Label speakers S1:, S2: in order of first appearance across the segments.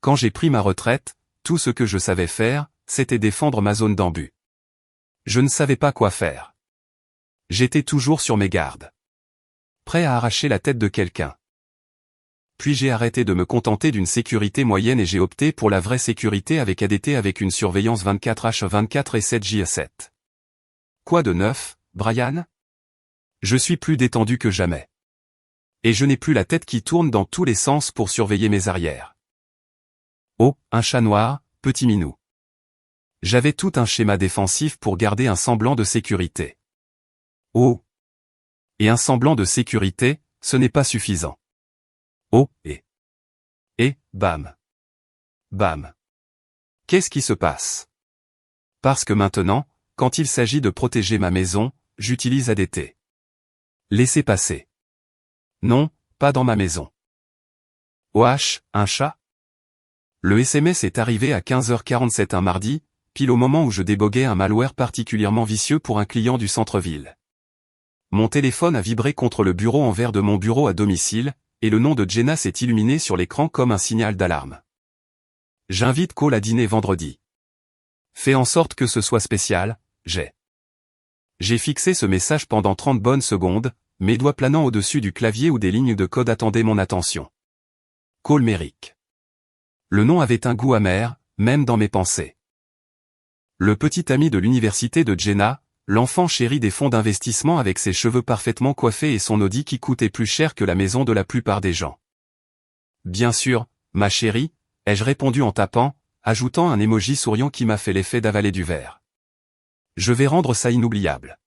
S1: Quand j'ai pris ma retraite, tout ce que je savais faire, c'était défendre ma zone d'embut. Je ne savais pas quoi faire. J'étais toujours sur mes gardes. Prêt à arracher la tête de quelqu'un. Puis j'ai arrêté de me contenter d'une sécurité moyenne et j'ai opté pour la vraie sécurité avec ADT avec une surveillance 24h24 et 7J7. Quoi de neuf, Brian? Je suis plus détendu que jamais. Et je n'ai plus la tête qui tourne dans tous les sens pour surveiller mes arrières. Oh, un chat noir, petit minou. J'avais tout un schéma défensif pour garder un semblant de sécurité. Oh. Et un semblant de sécurité, ce n'est pas suffisant. Oh, et, bam. Bam. Qu'est-ce qui se passe? Parce que maintenant, quand il s'agit de protéger ma maison, j'utilise ADT. Laissez passer. Non, pas dans ma maison. OH, un chat? Le SMS est arrivé à 15h47 un mardi, pile au moment où je déboguais un malware particulièrement vicieux pour un client du centre-ville. Mon téléphone a vibré contre le bureau en verre de mon bureau à domicile, et le nom de Jenna s'est illuminé sur l'écran comme un signal d'alarme. J'invite Cole à dîner vendredi. Fais en sorte que ce soit spécial, J'ai fixé ce message pendant 30 bonnes secondes, mes doigts planant au-dessus du clavier où des lignes de code attendaient mon attention. Cole Merrick. Le nom avait un goût amer, même dans mes pensées. Le petit ami de l'université de Jenna, l'enfant chéri des fonds d'investissement avec ses cheveux parfaitement coiffés et son Audi qui coûtait plus cher que la maison de la plupart des gens. Bien sûr, ma chérie, ai-je répondu en tapant, ajoutant un emoji souriant qui m'a fait l'effet d'avaler du verre. Je vais rendre ça inoubliable.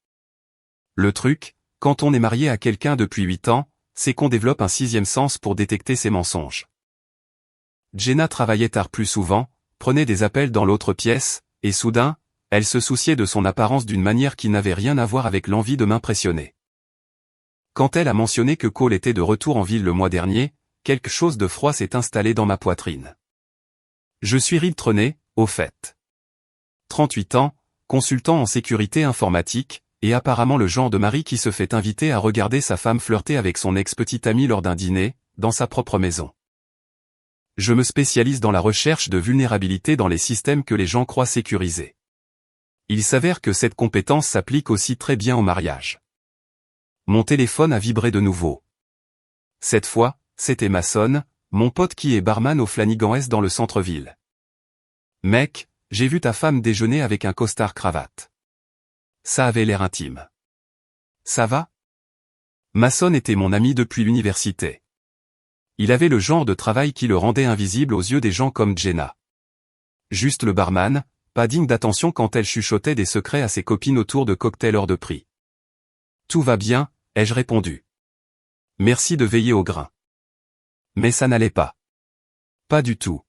S1: Le truc, quand on est marié à quelqu'un depuis 8 ans, c'est qu'on développe un sixième sens pour détecter ses mensonges. Jenna travaillait tard plus souvent, prenait des appels dans l'autre pièce, et soudain, elle se souciait de son apparence d'une manière qui n'avait rien à voir avec l'envie de m'impressionner. Quand elle a mentionné que Cole était de retour en ville le mois dernier, quelque chose de froid s'est installé dans ma poitrine. Je suis ritrené, au fait. 38 ans, consultant en sécurité informatique, et apparemment le genre de mari qui se fait inviter à regarder sa femme flirter avec son ex-petite amie lors d'un dîner, dans sa propre maison. Je me spécialise dans la recherche de vulnérabilités dans les systèmes que les gens croient sécurisés. Il s'avère que cette compétence s'applique aussi très bien au mariage. Mon téléphone a vibré de nouveau. Cette fois, c'était Mason, mon pote qui est barman au Flanagan S dans le centre-ville. Mec, j'ai vu ta femme déjeuner avec un costard cravate. Ça avait l'air intime. Ça va? Mason était mon ami depuis l'université. Il avait le genre de travail qui le rendait invisible aux yeux des gens comme Jenna. Juste le barman, pas digne d'attention quand elle chuchotait des secrets à ses copines autour de cocktails hors de prix. Tout va bien, ai-je répondu. Merci de veiller au grain. Mais ça n'allait pas. Pas du tout.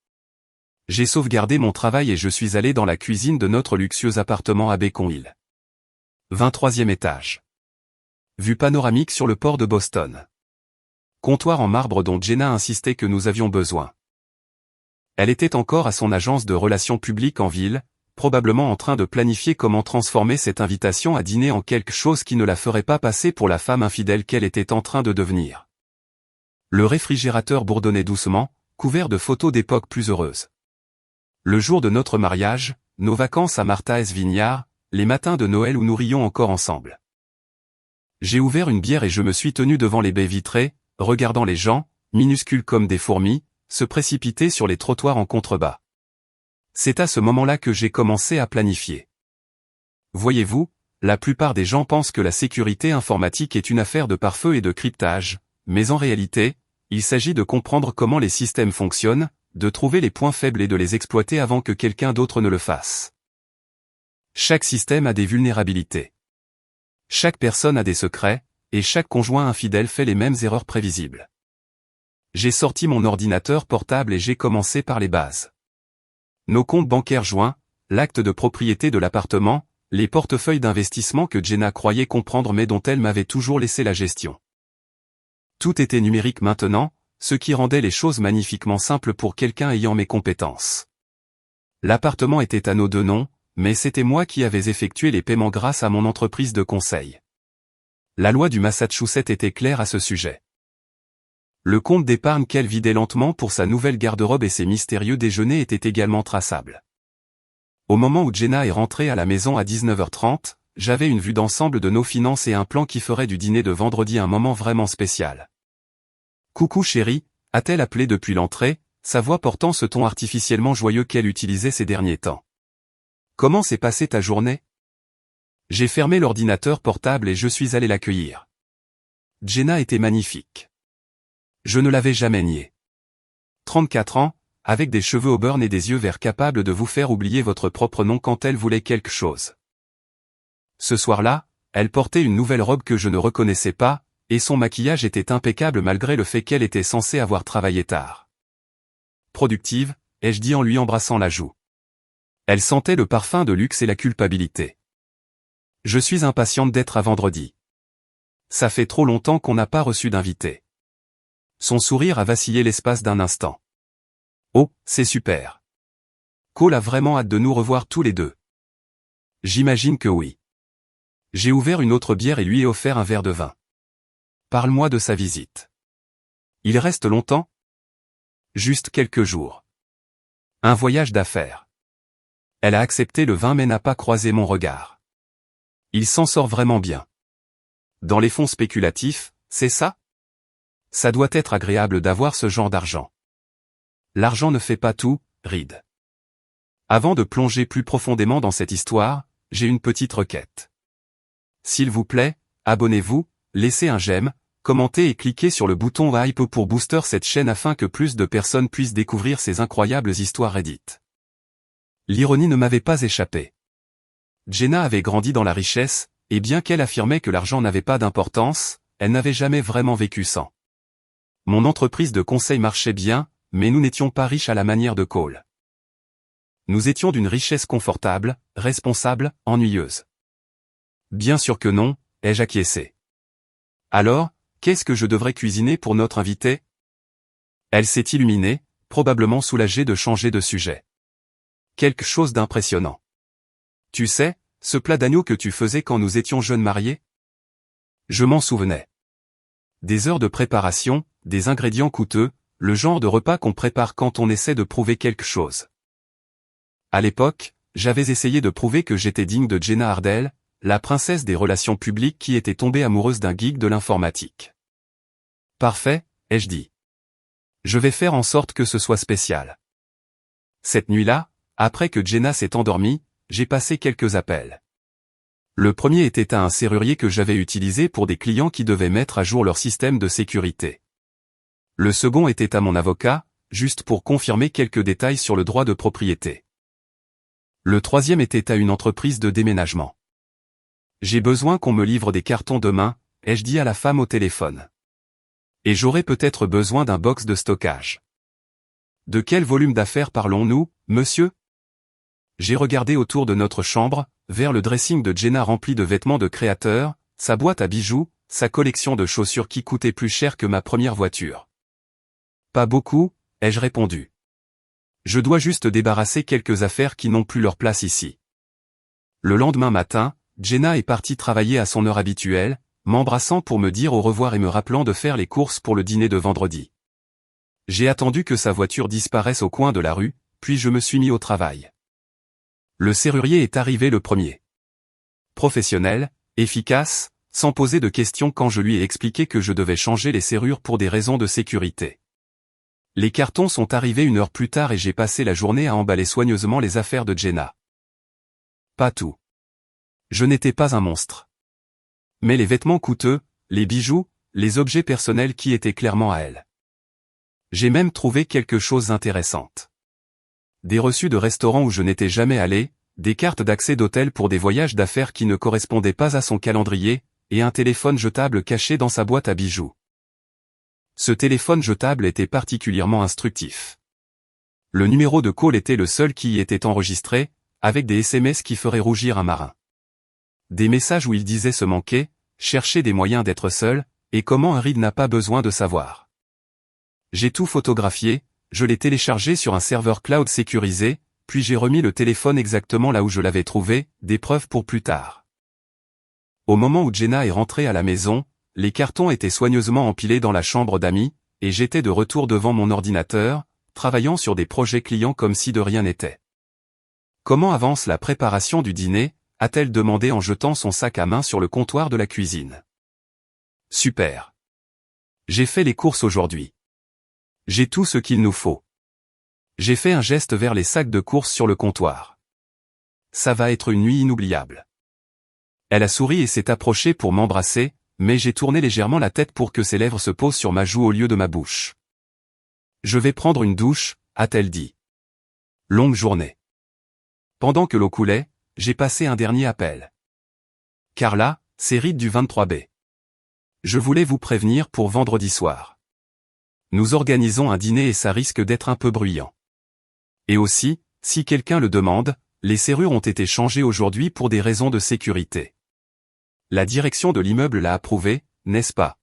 S1: J'ai sauvegardé mon travail et je suis allé dans la cuisine de notre luxueux appartement à Beacon Hill. 23e étage. Vue panoramique sur le port de Boston. Comptoir en marbre dont Jenna insistait que nous avions besoin. Elle était encore à son agence de relations publiques en ville, probablement en train de planifier comment transformer cette invitation à dîner en quelque chose qui ne la ferait pas passer pour la femme infidèle qu'elle était en train de devenir. Le réfrigérateur bourdonnait doucement, couvert de photos d'époques plus heureuses. Le jour de notre mariage, nos vacances à Martha's Vineyard, les matins de Noël où nous rions encore ensemble. J'ai ouvert une bière et je me suis tenu devant les baies vitrées, regardant les gens, minuscules comme des fourmis, se précipiter sur les trottoirs en contrebas. C'est à ce moment-là que j'ai commencé à planifier. Voyez-vous, la plupart des gens pensent que la sécurité informatique est une affaire de pare-feu et de cryptage, mais en réalité, il s'agit de comprendre comment les systèmes fonctionnent, de trouver les points faibles et de les exploiter avant que quelqu'un d'autre ne le fasse. Chaque système a des vulnérabilités. Chaque personne a des secrets, et chaque conjoint infidèle fait les mêmes erreurs prévisibles. J'ai sorti mon ordinateur portable et j'ai commencé par les bases. Nos comptes bancaires joints, l'acte de propriété de l'appartement, les portefeuilles d'investissement que Jenna croyait comprendre mais dont elle m'avait toujours laissé la gestion. Tout était numérique maintenant, ce qui rendait les choses magnifiquement simples pour quelqu'un ayant mes compétences. L'appartement était à nos deux noms, mais c'était moi qui avais effectué les paiements grâce à mon entreprise de conseil. La loi du Massachusetts était claire à ce sujet. Le compte d'épargne qu'elle vidait lentement pour sa nouvelle garde-robe et ses mystérieux déjeuners était également traçable. Au moment où Jenna est rentrée à la maison à 19h30, j'avais une vue d'ensemble de nos finances et un plan qui ferait du dîner de vendredi un moment vraiment spécial. « Coucou chérie », a-t-elle appelé depuis l'entrée, sa voix portant ce ton artificiellement joyeux qu'elle utilisait ces derniers temps. « Comment s'est passée ta journée ? » J'ai fermé l'ordinateur portable et je suis allé l'accueillir. Jenna était magnifique. Je ne l'avais jamais nié. 34 ans, avec des cheveux au burn et des yeux verts capables de vous faire oublier votre propre nom quand elle voulait quelque chose. Ce soir-là, elle portait une nouvelle robe que je ne reconnaissais pas, et son maquillage était impeccable malgré le fait qu'elle était censée avoir travaillé tard. Productive, ai-je dit en lui embrassant la joue. Elle sentait le parfum de luxe et la culpabilité. Je suis impatiente d'être à vendredi. Ça fait trop longtemps qu'on n'a pas reçu d'invité. Son sourire a vacillé l'espace d'un instant. Oh, c'est super. Cole a vraiment hâte de nous revoir tous les deux. J'imagine que oui. J'ai ouvert une autre bière et lui ai offert un verre de vin. Parle-moi de sa visite. Il reste longtemps ? Juste quelques jours. Un voyage d'affaires. Elle a accepté le vin mais n'a pas croisé mon regard. Il s'en sort vraiment bien. Dans les fonds spéculatifs, c'est ça ? Ça doit être agréable d'avoir ce genre d'argent. L'argent ne fait pas tout, Reed. Avant de plonger plus profondément dans cette histoire, j'ai une petite requête. S'il vous plaît, abonnez-vous, laissez un j'aime, commentez et cliquez sur le bouton hype pour booster cette chaîne afin que plus de personnes puissent découvrir ces incroyables histoires Reddit. L'ironie ne m'avait pas échappé. Jenna avait grandi dans la richesse, et bien qu'elle affirmait que l'argent n'avait pas d'importance, elle n'avait jamais vraiment vécu sans. Mon entreprise de conseil marchait bien, mais nous n'étions pas riches à la manière de Cole. Nous étions d'une richesse confortable, responsable, ennuyeuse. Bien sûr que non, ai-je acquiescé. Alors, qu'est-ce que je devrais cuisiner pour notre invité ? Elle s'est illuminée, probablement soulagée de changer de sujet. Quelque chose d'impressionnant. Tu sais, ce plat d'agneau que tu faisais quand nous étions jeunes mariés ? Je m'en souvenais. Des heures de préparation, des ingrédients coûteux, le genre de repas qu'on prépare quand on essaie de prouver quelque chose. À l'époque, j'avais essayé de prouver que j'étais digne de Jenna Ardell, la princesse des relations publiques qui était tombée amoureuse d'un geek de l'informatique. Parfait, ai-je dit. Je vais faire en sorte que ce soit spécial. Cette nuit-là, après que Jenna s'est endormie, j'ai passé quelques appels. Le premier était à un serrurier que j'avais utilisé pour des clients qui devaient mettre à jour leur système de sécurité. Le second était à mon avocat, juste pour confirmer quelques détails sur le droit de propriété. Le troisième était à une entreprise de déménagement. J'ai besoin qu'on me livre des cartons demain, ai-je dit à la femme au téléphone. Et j'aurai peut-être besoin d'un box de stockage. De quel volume d'affaires parlons-nous, monsieur ? J'ai regardé autour de notre chambre, vers le dressing de Jenna rempli de vêtements de créateur, sa boîte à bijoux, sa collection de chaussures qui coûtait plus cher que ma première voiture. Pas beaucoup, ai-je répondu. Je dois juste débarrasser quelques affaires qui n'ont plus leur place ici. Le lendemain matin, Jenna est partie travailler à son heure habituelle, m'embrassant pour me dire au revoir et me rappelant de faire les courses pour le dîner de vendredi. J'ai attendu que sa voiture disparaisse au coin de la rue, puis je me suis mis au travail. Le serrurier est arrivé le premier. Professionnel, efficace, sans poser de questions quand je lui ai expliqué que je devais changer les serrures pour des raisons de sécurité. Les cartons sont arrivés 1 heure plus tard et j'ai passé la journée à emballer soigneusement les affaires de Jenna. Pas tout. Je n'étais pas un monstre. Mais les vêtements coûteux, les bijoux, les objets personnels qui étaient clairement à elle. J'ai même trouvé quelque chose d'intéressant. Des reçus de restaurants où je n'étais jamais allé, des cartes d'accès d'hôtel pour des voyages d'affaires qui ne correspondaient pas à son calendrier, et un téléphone jetable caché dans sa boîte à bijoux. Ce téléphone jetable était particulièrement instructif. Le numéro de Cole était le seul qui y était enregistré, avec des SMS qui feraient rougir un marin. Des messages où il disait se manquer, chercher des moyens d'être seul, et comment un Reed n'a pas besoin de savoir. J'ai tout photographié, je l'ai téléchargé sur un serveur cloud sécurisé, puis j'ai remis le téléphone exactement là où je l'avais trouvé, des preuves pour plus tard. Au moment où Jenna est rentrée à la maison, les cartons étaient soigneusement empilés dans la chambre d'amis, et j'étais de retour devant mon ordinateur, travaillant sur des projets clients comme si de rien n'était. Comment avance la préparation du dîner? A-t-elle demandé en jetant son sac à main sur le comptoir de la cuisine. Super. J'ai fait les courses aujourd'hui. J'ai tout ce qu'il nous faut. J'ai fait un geste vers les sacs de courses sur le comptoir. Ça va être une nuit inoubliable. Elle a souri et s'est approchée pour m'embrasser, mais j'ai tourné légèrement la tête pour que ses lèvres se posent sur ma joue au lieu de ma bouche. Je vais prendre une douche, a-t-elle dit. Longue journée. Pendant que l'eau coulait, j'ai passé un dernier appel. Carla, c'est Reed du 23B. Je voulais vous prévenir pour vendredi soir. Nous organisons un dîner et ça risque d'être un peu bruyant. Et aussi, si quelqu'un le demande, les serrures ont été changées aujourd'hui pour des raisons de sécurité. La direction de l'immeuble l'a approuvé, n'est-ce pas?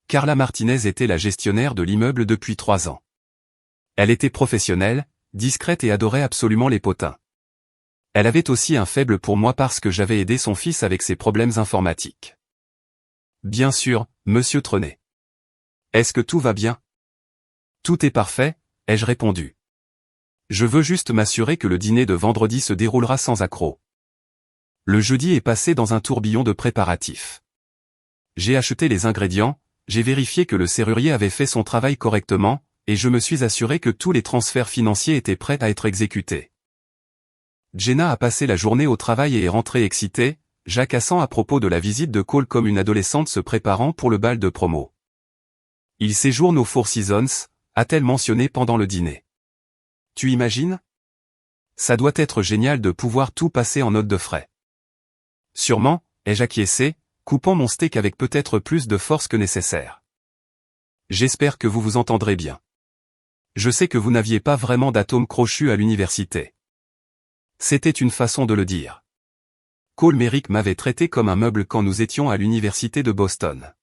S1: Carla Martinez était la gestionnaire de l'immeuble depuis 3 ans. Elle était professionnelle, discrète et adorait absolument les potins. Elle avait aussi un faible pour moi parce que j'avais aidé son fils avec ses problèmes informatiques. Bien sûr, monsieur Trenet. Est-ce que tout va bien? Tout est parfait, ai-je répondu. Je veux juste m'assurer que le dîner de vendredi se déroulera sans accroc. Le jeudi est passé dans un tourbillon de préparatifs. J'ai acheté les ingrédients, j'ai vérifié que le serrurier avait fait son travail correctement, et je me suis assuré que tous les transferts financiers étaient prêts à être exécutés. Jenna a passé la journée au travail et est rentrée excitée, jacassant à propos de la visite de Cole comme une adolescente se préparant pour le bal de promo. Il séjourne au Four Seasons, a-t-elle mentionné pendant le dîner. Tu imagines? Ça doit être génial de pouvoir tout passer en note de frais. Sûrement, ai-je acquiescé, coupant mon steak avec peut-être plus de force que nécessaire. J'espère que vous vous entendrez bien. Je sais que vous n'aviez pas vraiment d'atome crochu à l'université. C'était une façon de le dire. Cole Merrick m'avait traité comme un meuble quand nous étions à l'université de Boston.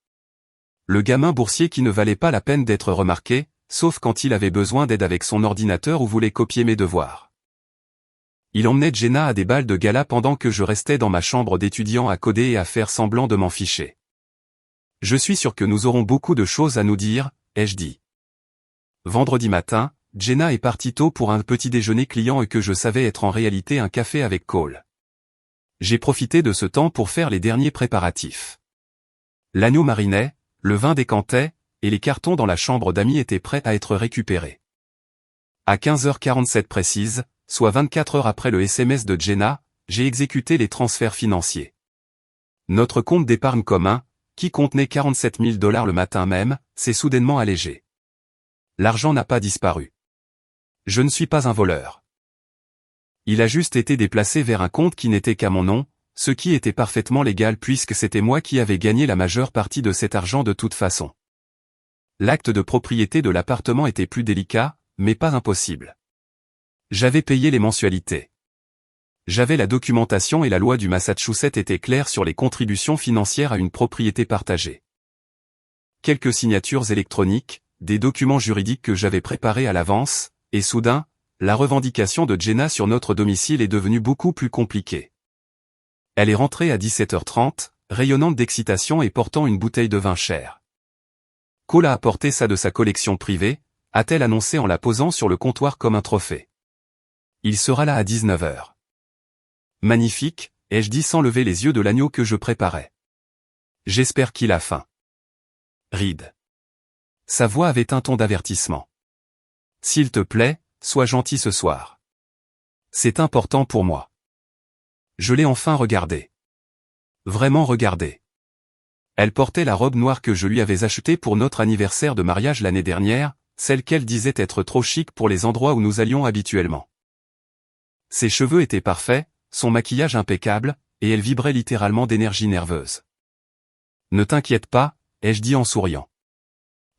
S1: Le gamin boursier qui ne valait pas la peine d'être remarqué, sauf quand il avait besoin d'aide avec son ordinateur ou voulait copier mes devoirs. Il emmenait Jenna à des bals de gala pendant que je restais dans ma chambre d'étudiant à coder et à faire semblant de m'en ficher. Je suis sûr que nous aurons beaucoup de choses à nous dire, ai-je dit. Vendredi matin, Jenna est partie tôt pour un petit déjeuner client et que je savais être en réalité un café avec Cole. J'ai profité de ce temps pour faire les derniers préparatifs. L'agneau marinait, le vin décantait, et les cartons dans la chambre d'amis étaient prêts à être récupérés. À 15h47 précise, soit 24 heures après le SMS de Jenna, j'ai exécuté les transferts financiers. Notre compte d'épargne commun, qui contenait $47 000 le matin même, s'est soudainement allégé. L'argent n'a pas disparu. Je ne suis pas un voleur. Il a juste été déplacé vers un compte qui n'était qu'à mon nom, ce qui était parfaitement légal puisque c'était moi qui avais gagné la majeure partie de cet argent de toute façon. L'acte de propriété de l'appartement était plus délicat, mais pas impossible. J'avais payé les mensualités. J'avais la documentation et la loi du Massachusetts était claire sur les contributions financières à une propriété partagée. Quelques signatures électroniques, des documents juridiques que j'avais préparés à l'avance, et soudain, la revendication de Jenna sur notre domicile est devenue beaucoup plus compliquée. Elle est rentrée à 17h30, rayonnante d'excitation et portant une bouteille de vin cher. Cole a apporté ça de sa collection privée, a-t-elle annoncé en la posant sur le comptoir comme un trophée. Il sera là à 19h. Magnifique, ai-je dit sans lever les yeux de l'agneau que je préparais. J'espère qu'il a faim. Reed. Sa voix avait un ton d'avertissement. S'il te plaît, sois gentil ce soir. C'est important pour moi. Je l'ai enfin regardée. Vraiment regardée. Elle portait la robe noire que je lui avais achetée pour notre anniversaire de mariage l'année dernière, celle qu'elle disait être trop chic pour les endroits où nous allions habituellement. Ses cheveux étaient parfaits, son maquillage impeccable, et elle vibrait littéralement d'énergie nerveuse. Ne t'inquiète pas, ai-je dit en souriant.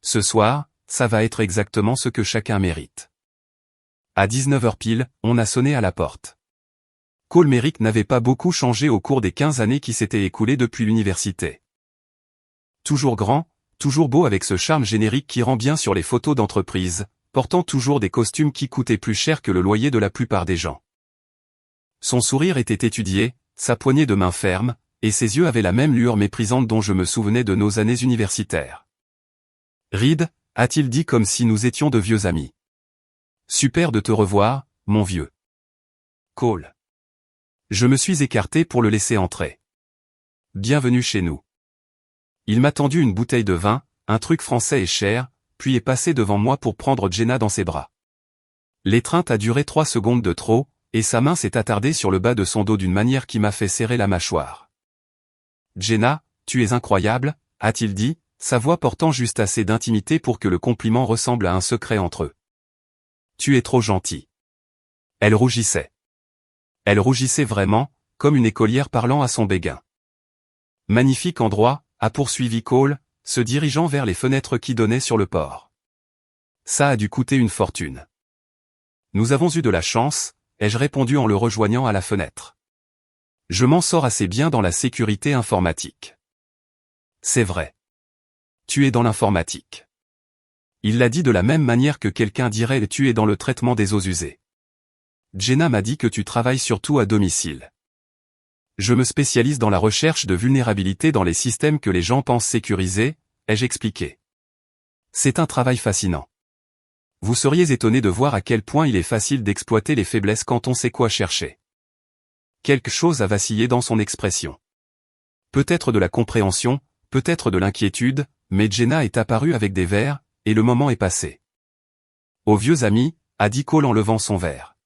S1: Ce soir, ça va être exactement ce que chacun mérite. À 19h pile, on a sonné à la porte. Cole Merrick n'avait pas beaucoup changé au cours des 15 années qui s'étaient écoulées depuis l'université. Toujours grand, toujours beau avec ce charme générique qui rend bien sur les photos d'entreprise, portant toujours des costumes qui coûtaient plus cher que le loyer de la plupart des gens. Son sourire était étudié, sa poignée de main ferme, et ses yeux avaient la même lueur méprisante dont je me souvenais de nos années universitaires. Reed, a-t-il dit comme si nous étions de vieux amis. Super de te revoir, mon vieux. Cole. Je me suis écarté pour le laisser entrer. Bienvenue chez nous. Il m'a tendu une bouteille de vin, un truc français et cher, puis est passé devant moi pour prendre Jenna dans ses bras. L'étreinte a duré 3 secondes de trop, et sa main s'est attardée sur le bas de son dos d'une manière qui m'a fait serrer la mâchoire. Jenna, tu es incroyable, a-t-il dit, sa voix portant juste assez d'intimité pour que le compliment ressemble à un secret entre eux. Tu es trop gentil. Elle rougissait. Elle rougissait vraiment, comme une écolière parlant à son béguin. Magnifique endroit, a poursuivi Cole, se dirigeant vers les fenêtres qui donnaient sur le port. Ça a dû coûter une fortune. Nous avons eu de la chance, ai-je répondu en le rejoignant à la fenêtre. Je m'en sors assez bien dans la sécurité informatique. C'est vrai. Tu es dans l'informatique. Il l'a dit de la même manière que quelqu'un dirait tu es dans le traitement des eaux usées. Jenna m'a dit que tu travailles surtout à domicile. Je me spécialise dans la recherche de vulnérabilités dans les systèmes que les gens pensent sécurisés, ai-je expliqué. C'est un travail fascinant. Vous seriez étonné de voir à quel point il est facile d'exploiter les faiblesses quand on sait quoi chercher. Quelque chose a vacillé dans son expression. Peut-être de la compréhension, peut-être de l'inquiétude, mais Jenna est apparue avec des verres, et le moment est passé. Aux vieux amis, a dit Cole en levant son verre.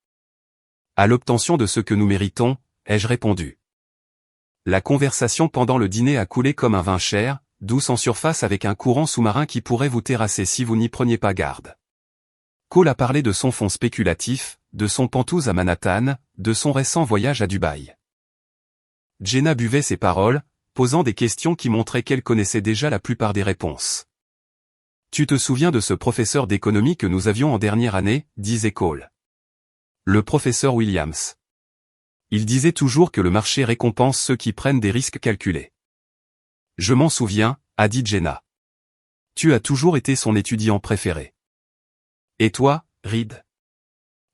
S1: À l'obtention de ce que nous méritons, ai-je répondu. La conversation pendant le dîner a coulé comme un vin cher, douce en surface avec un courant sous-marin qui pourrait vous terrasser si vous n'y preniez pas garde. Cole a parlé de son fonds spéculatif, de son pantouse à Manhattan, de son récent voyage à Dubaï. Jenna buvait ses paroles, posant des questions qui montraient qu'elle connaissait déjà la plupart des réponses. Tu te souviens de ce professeur d'économie que nous avions en dernière année, disait Cole. Le professeur Williams. Il disait toujours que le marché récompense ceux qui prennent des risques calculés. Je m'en souviens, a dit Jenna. Tu as toujours été son étudiant préféré. Et toi, Reed?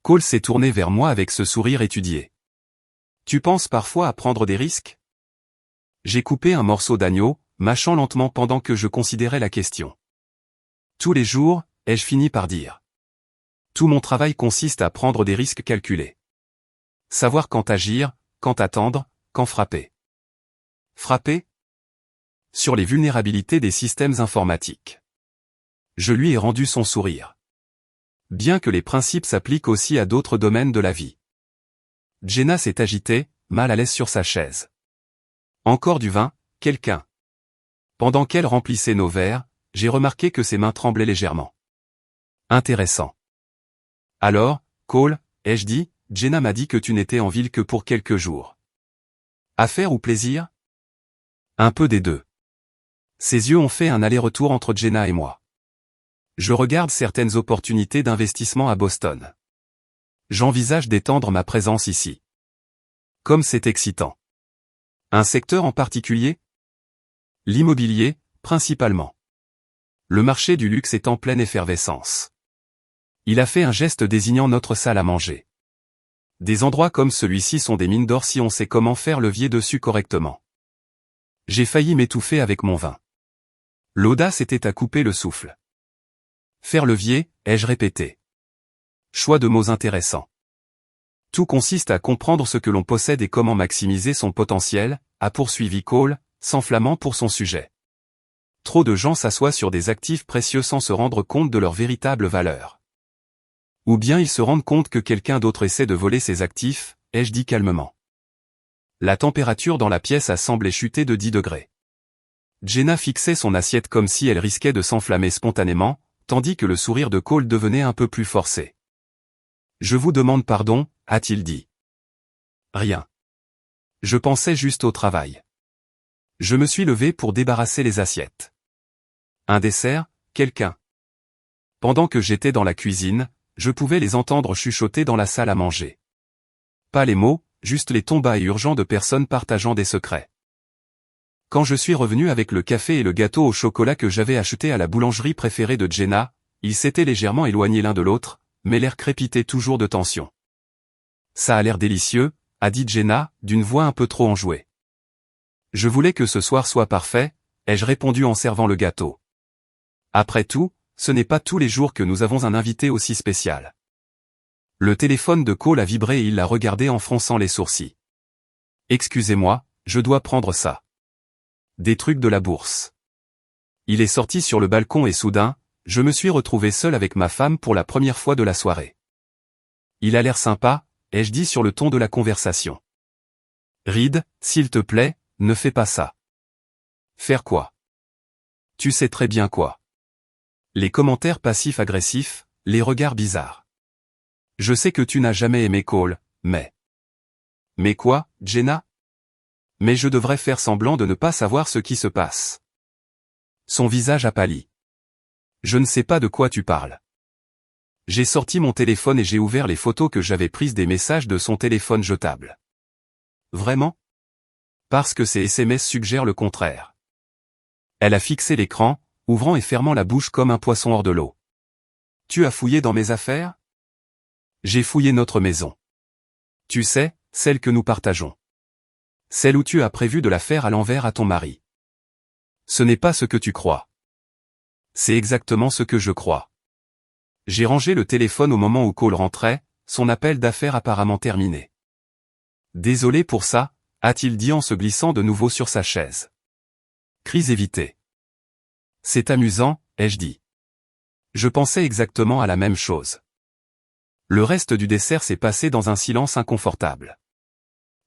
S1: Cole s'est tourné vers moi avec ce sourire étudié. Tu penses parfois à prendre des risques? J'ai coupé un morceau d'agneau, mâchant lentement pendant que je considérais la question. Tous les jours, ai-je fini par dire. Tout mon travail consiste à prendre des risques calculés. Savoir quand agir, quand attendre, quand frapper. Frapper? Sur les vulnérabilités des systèmes informatiques. Je lui ai rendu son sourire. Bien que les principes s'appliquent aussi à d'autres domaines de la vie. Jenna s'est agitée, mal à l'aise sur sa chaise. Encore du vin, quelqu'un. Pendant qu'elle remplissait nos verres, j'ai remarqué que ses mains tremblaient légèrement. Intéressant. Alors, Cole, ai-je dit, Jenna m'a dit que tu n'étais en ville que pour quelques jours. Affaire ou plaisir? Un peu des deux. Ses yeux ont fait un aller-retour entre Jenna et moi. Je regarde certaines opportunités d'investissement à Boston. J'envisage d'étendre ma présence ici. Comme c'est excitant. Un secteur en particulier? L'immobilier, principalement. Le marché du luxe est en pleine effervescence. Il a fait un geste désignant notre salle à manger. Des endroits comme celui-ci sont des mines d'or si on sait comment faire levier dessus correctement. J'ai failli m'étouffer avec mon vin. L'audace était à couper le souffle. Faire levier, ai-je répété. Choix de mots intéressants. Tout consiste à comprendre ce que l'on possède et comment maximiser son potentiel, a poursuivi Cole, s'enflammant pour son sujet. Trop de gens s'assoient sur des actifs précieux sans se rendre compte de leur véritable valeur. Ou bien ils se rendent compte que quelqu'un d'autre essaie de voler ces actifs, ai-je dit calmement. La température dans la pièce a semblé chuter de 10 degrés. Jenna fixait son assiette comme si elle risquait de s'enflammer spontanément, tandis que le sourire de Cole devenait un peu plus forcé. Je vous demande pardon, a-t-il dit. Rien. Je pensais juste au travail. Je me suis levé pour débarrasser les assiettes. Un dessert, quelqu'un. Pendant que j'étais dans la cuisine, je pouvais les entendre chuchoter dans la salle à manger. Pas les mots, juste les tons bas et urgents de personnes partageant des secrets. Quand je suis revenu avec le café et le gâteau au chocolat que j'avais acheté à la boulangerie préférée de Jenna, ils s'étaient légèrement éloignés l'un de l'autre, mais l'air crépitait toujours de tension. Ça a l'air délicieux, a dit Jenna, d'une voix un peu trop enjouée. Je voulais que ce soir soit parfait, ai-je répondu en servant le gâteau. Après tout, ce n'est pas tous les jours que nous avons un invité aussi spécial. Le téléphone de Cole a vibré et il l'a regardé en fronçant les sourcils. Excusez-moi, je dois prendre ça. Des trucs de la bourse. Il est sorti sur le balcon et soudain, je me suis retrouvé seul avec ma femme pour la première fois de la soirée. Il a l'air sympa, ai-je dit sur le ton de la conversation. Reed, s'il te plaît, ne fais pas ça. Faire quoi? Tu sais très bien quoi. Les commentaires passifs-agressifs, les regards bizarres. Je sais que tu n'as jamais aimé Cole, mais... Mais quoi, Jenna? Mais je devrais faire semblant de ne pas savoir ce qui se passe. Son visage a pâli. Je ne sais pas de quoi tu parles. J'ai sorti mon téléphone et j'ai ouvert les photos que j'avais prises des messages de son téléphone jetable. Vraiment? Parce que ces SMS suggèrent le contraire. Elle a fixé l'écran, ouvrant et fermant la bouche comme un poisson hors de l'eau. Tu as fouillé dans mes affaires? J'ai fouillé notre maison. Tu sais, celle que nous partageons. Celle où tu as prévu de la faire à l'envers à ton mari. Ce n'est pas ce que tu crois. C'est exactement ce que je crois. J'ai rangé le téléphone au moment où Cole rentrait, son appel d'affaires apparemment terminé. Désolé pour ça, a-t-il dit en se glissant de nouveau sur sa chaise. Crise évitée. C'est amusant, ai-je dit. Je pensais exactement à la même chose. Le reste du dessert s'est passé dans un silence inconfortable.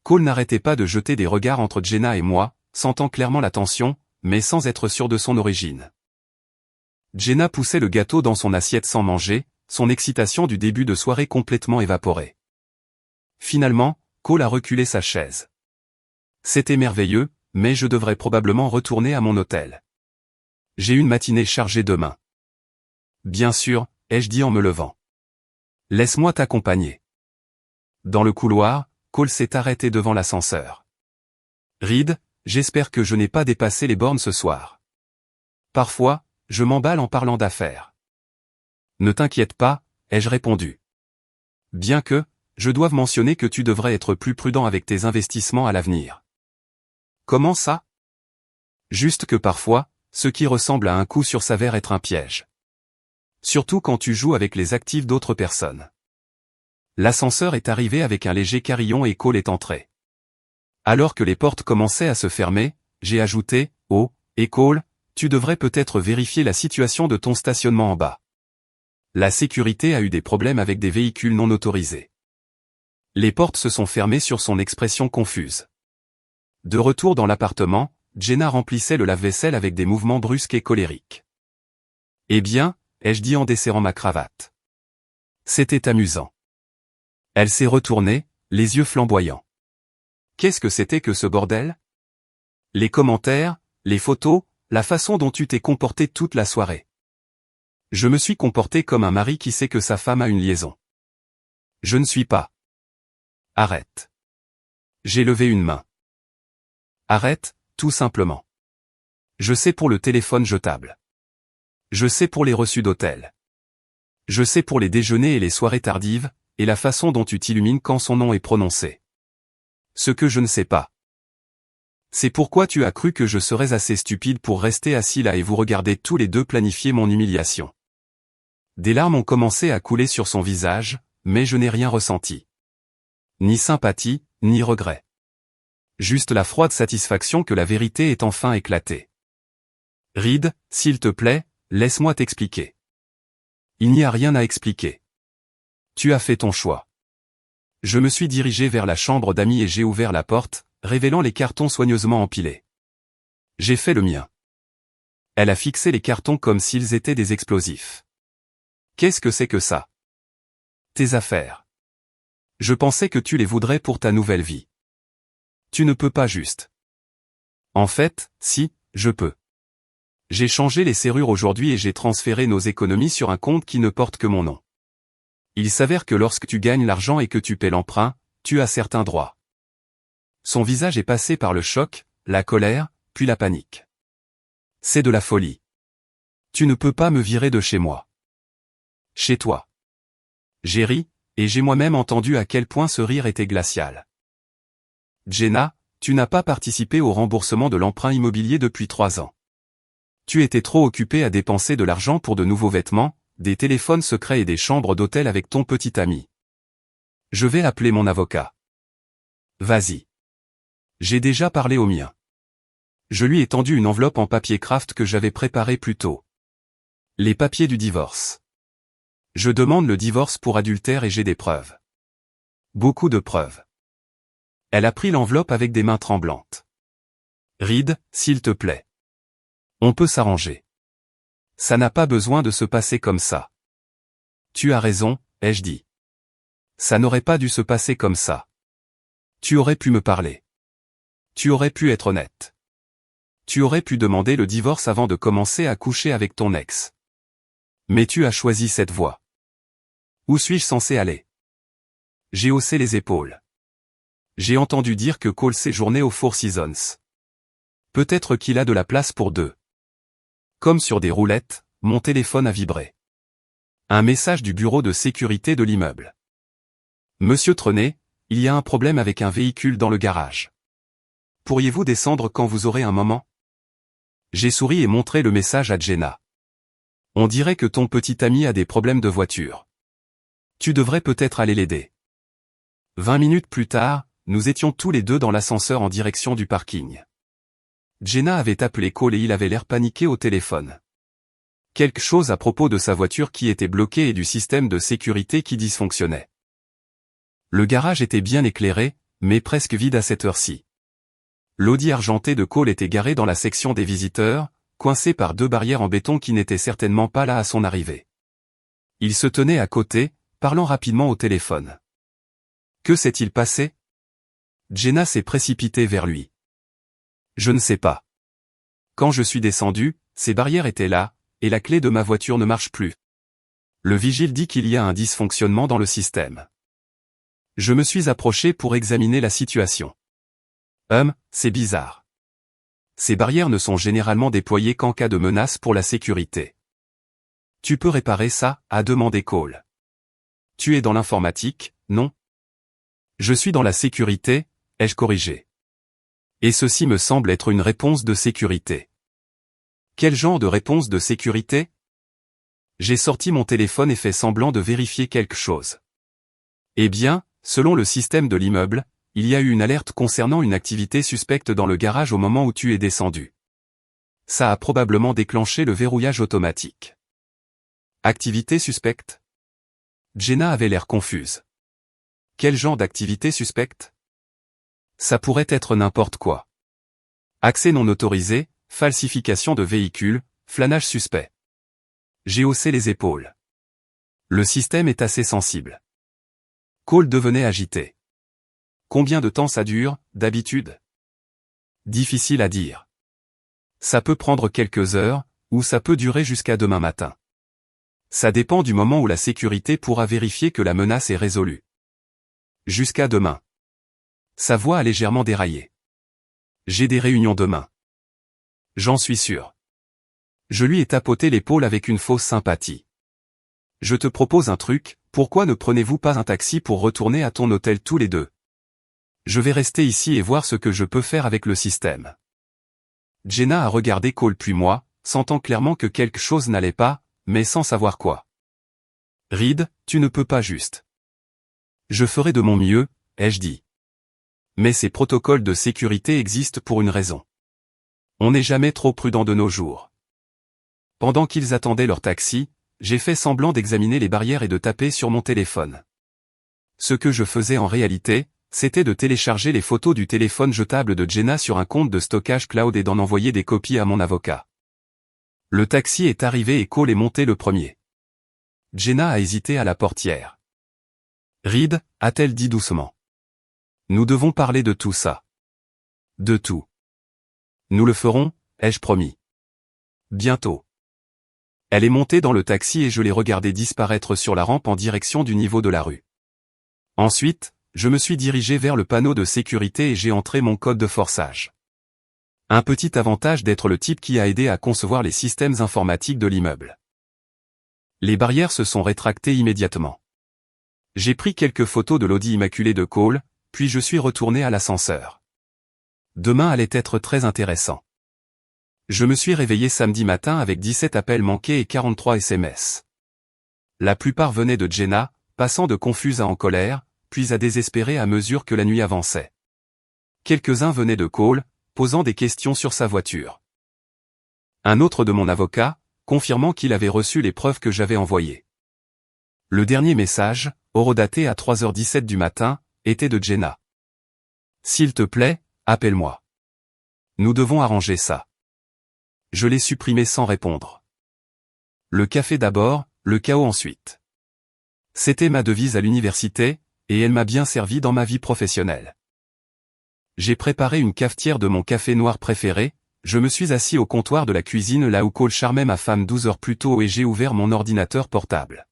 S1: Cole n'arrêtait pas de jeter des regards entre Jenna et moi, sentant clairement la tension, mais sans être sûr de son origine. Jenna poussait le gâteau dans son assiette sans manger, son excitation du début de soirée complètement évaporée. Finalement, Cole a reculé sa chaise. C'était merveilleux, mais je devrais probablement retourner à mon hôtel. J'ai une matinée chargée demain. Bien sûr, ai-je dit en me levant. Laisse-moi t'accompagner. Dans le couloir, Cole s'est arrêté devant l'ascenseur. Reed, j'espère que je n'ai pas dépassé les bornes ce soir. Parfois, je m'emballe en parlant d'affaires. Ne t'inquiète pas, ai-je répondu. Bien que, je doive mentionner que tu devrais être plus prudent avec tes investissements à l'avenir. Comment ça? Juste que parfois, ce qui ressemble à un coup sûr s'avère être un piège. Surtout quand tu joues avec les actifs d'autres personnes. L'ascenseur est arrivé avec un léger carillon et Cole est entré. Alors que les portes commençaient à se fermer, j'ai ajouté, « Oh, et Cole, tu devrais peut-être vérifier la situation de ton stationnement en bas. La sécurité a eu des problèmes avec des véhicules non autorisés. » Les portes se sont fermées sur son expression confuse. De retour dans l'appartement, Jenna remplissait le lave-vaisselle avec des mouvements brusques et colériques. « Eh bien, ai-je dit en desserrant ma cravate. C'était amusant. » Elle s'est retournée, les yeux flamboyants. Qu'est-ce que c'était que ce bordel? Les commentaires, les photos, la façon dont tu t'es comporté toute la soirée. Je me suis comporté comme un mari qui sait que sa femme a une liaison. Je ne suis pas. Arrête. J'ai levé une main. Arrête, tout simplement. Je sais pour le téléphone jetable. Je sais pour les reçus d'hôtel. Je sais pour les déjeuners et les soirées tardives, et la façon dont tu t'illumines quand son nom est prononcé. Ce que je ne sais pas. C'est pourquoi tu as cru que je serais assez stupide pour rester assis là et vous regarder tous les deux planifier mon humiliation. Des larmes ont commencé à couler sur son visage, mais je n'ai rien ressenti. Ni sympathie, ni regret. Juste la froide satisfaction que la vérité est enfin éclatée. Reed, s'il te plaît, laisse-moi t'expliquer. Il n'y a rien à expliquer. Tu as fait ton choix. Je me suis dirigé vers la chambre d'amis et j'ai ouvert la porte, révélant les cartons soigneusement empilés. J'ai fait le mien. Elle a fixé les cartons comme s'ils étaient des explosifs. Qu'est-ce que c'est que ça? Tes affaires. Je pensais que tu les voudrais pour ta nouvelle vie. Tu ne peux pas juste. En fait, si, je peux. J'ai changé les serrures aujourd'hui et j'ai transféré nos économies sur un compte qui ne porte que mon nom. Il s'avère que lorsque tu gagnes l'argent et que tu paies l'emprunt, tu as certains droits. Son visage est passé par le choc, la colère, puis la panique. C'est de la folie. Tu ne peux pas me virer de chez moi. Chez toi. J'ai ri, et j'ai moi-même entendu à quel point ce rire était glacial. Jenna, tu n'as pas participé au remboursement de l'emprunt immobilier depuis 3 ans. Tu étais trop occupé à dépenser de l'argent pour de nouveaux vêtements, des téléphones secrets et des chambres d'hôtel avec ton petit ami. Je vais appeler mon avocat. Vas-y. J'ai déjà parlé au mien. Je lui ai tendu une enveloppe en papier craft que j'avais préparée plus tôt. Les papiers du divorce. Je demande le divorce pour adultère et j'ai des preuves. Beaucoup de preuves. Elle a pris l'enveloppe avec des mains tremblantes. Reed, s'il te plaît. On peut s'arranger. Ça n'a pas besoin de se passer comme ça. Tu as raison, ai-je dit. Ça n'aurait pas dû se passer comme ça. Tu aurais pu me parler. Tu aurais pu être honnête. Tu aurais pu demander le divorce avant de commencer à coucher avec ton ex. Mais tu as choisi cette voie. Où suis-je censé aller? J'ai haussé les épaules. J'ai entendu dire que Cole séjournait au Four Seasons. Peut-être qu'il a de la place pour deux. Comme sur des roulettes, mon téléphone a vibré. Un message du bureau de sécurité de l'immeuble. Monsieur Trenet, il y a un problème avec un véhicule dans le garage. Pourriez-vous descendre quand vous aurez un moment? J'ai souri et montré le message à Jenna. On dirait que ton petit ami a des problèmes de voiture. Tu devrais peut-être aller l'aider. 20 minutes plus tard, nous étions tous les deux dans l'ascenseur en direction du parking. Jenna avait appelé Cole et il avait l'air paniqué au téléphone. Quelque chose à propos de sa voiture qui était bloquée et du système de sécurité qui dysfonctionnait. Le garage était bien éclairé, mais presque vide à cette heure-ci. L'Audi argenté de Cole était garé dans la section des visiteurs, coincé par deux barrières en béton qui n'étaient certainement pas là à son arrivée. Il se tenait à côté, parlant rapidement au téléphone. Que s'est-il passé? Jenna s'est précipitée vers lui. Je ne sais pas. Quand je suis descendu, ces barrières étaient là, et la clé de ma voiture ne marche plus. Le vigile dit qu'il y a un dysfonctionnement dans le système. Je me suis approché pour examiner la situation. C'est bizarre. Ces barrières ne sont généralement déployées qu'en cas de menace pour la sécurité. Tu peux réparer ça, a demandé Cole. Tu es dans l'informatique, non? Je suis dans la sécurité, ai-je corrigé. Et ceci me semble être une réponse de sécurité. Quel genre de réponse de sécurité? J'ai sorti mon téléphone et fait semblant de vérifier quelque chose. Eh bien, selon le système de l'immeuble, il y a eu une alerte concernant une activité suspecte dans le garage au moment où tu es descendu. Ça a probablement déclenché le verrouillage automatique. Activité suspecte? Jenna avait l'air confuse. Quel genre d'activité suspecte? Ça pourrait être n'importe quoi. Accès non autorisé, falsification de véhicules, flânage suspect. J'ai haussé les épaules. Le système est assez sensible. Cole devenait agité. Combien de temps ça dure, d'habitude? Difficile à dire. Ça peut prendre quelques heures, ou ça peut durer jusqu'à demain matin. Ça dépend du moment où la sécurité pourra vérifier que la menace est résolue. Jusqu'à demain. Sa voix a légèrement déraillé. J'ai des réunions demain. J'en suis sûr. Je lui ai tapoté l'épaule avec une fausse sympathie. Je te propose un truc, pourquoi ne prenez-vous pas un taxi pour retourner à ton hôtel tous les deux? Je vais rester ici et voir ce que je peux faire avec le système. Jenna a regardé Cole puis moi, sentant clairement que quelque chose n'allait pas, mais sans savoir quoi. Reed, tu ne peux pas juste. Je ferai de mon mieux, ai-je dit. Mais ces protocoles de sécurité existent pour une raison. On n'est jamais trop prudent de nos jours. Pendant qu'ils attendaient leur taxi, j'ai fait semblant d'examiner les barrières et de taper sur mon téléphone. Ce que je faisais en réalité, c'était de télécharger les photos du téléphone jetable de Jenna sur un compte de stockage cloud et d'en envoyer des copies à mon avocat. Le taxi est arrivé et Cole est monté le premier. Jenna a hésité à la portière. Reed, a-t-elle dit doucement. Nous devons parler de tout ça. De tout. Nous le ferons, ai-je promis. Bientôt. Elle est montée dans le taxi et je l'ai regardée disparaître sur la rampe en direction du niveau de la rue. Ensuite, je me suis dirigé vers le panneau de sécurité et j'ai entré mon code de forçage. Un petit avantage d'être le type qui a aidé à concevoir les systèmes informatiques de l'immeuble. Les barrières se sont rétractées immédiatement. J'ai pris quelques photos de l'Audi immaculé de Cole, puis je suis retourné à l'ascenseur. Demain allait être très intéressant. Je me suis réveillé samedi matin avec 17 appels manqués et 43 SMS. La plupart venaient de Jenna, passant de confuse à en colère, puis à désespérée à mesure que la nuit avançait. Quelques-uns venaient de Cole, posant des questions sur sa voiture. Un autre de mon avocat, confirmant qu'il avait reçu les preuves que j'avais envoyées. Le dernier message, horodaté à 3h17 du matin, était de Jenna. S'il te plaît, appelle-moi. Nous devons arranger ça. Je l'ai supprimé sans répondre. Le café d'abord, le chaos ensuite. C'était ma devise à l'université, et elle m'a bien servi dans ma vie professionnelle. J'ai préparé une cafetière de mon café noir préféré, je me suis assis au comptoir de la cuisine là où Cole charmait ma femme 12 heures plus tôt et j'ai ouvert mon ordinateur portable.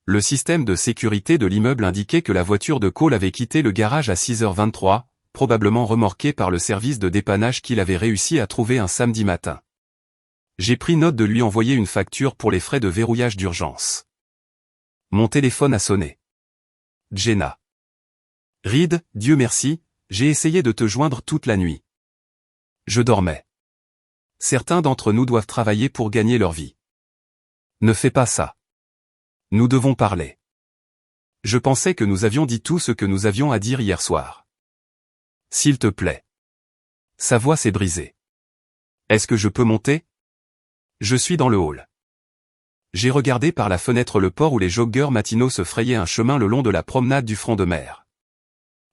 S1: Le système de sécurité de l'immeuble indiquait que la voiture de Cole avait quitté le garage à 6h23, probablement remorquée par le service de dépannage qu'il avait réussi à trouver un samedi matin. J'ai pris note de lui envoyer une facture pour les frais de verrouillage d'urgence. Mon téléphone a sonné. Jenna. Reed, Dieu merci, j'ai essayé de te joindre toute la nuit. Je dormais. Certains d'entre nous doivent travailler pour gagner leur vie. Ne fais pas ça. Nous devons parler. Je pensais que nous avions dit tout ce que nous avions à dire hier soir. S'il te plaît. Sa voix s'est brisée. Est-ce que je peux monter? Je suis dans le hall. J'ai regardé par la fenêtre le port où les joggeurs matinaux se frayaient un chemin le long de la promenade du front de mer.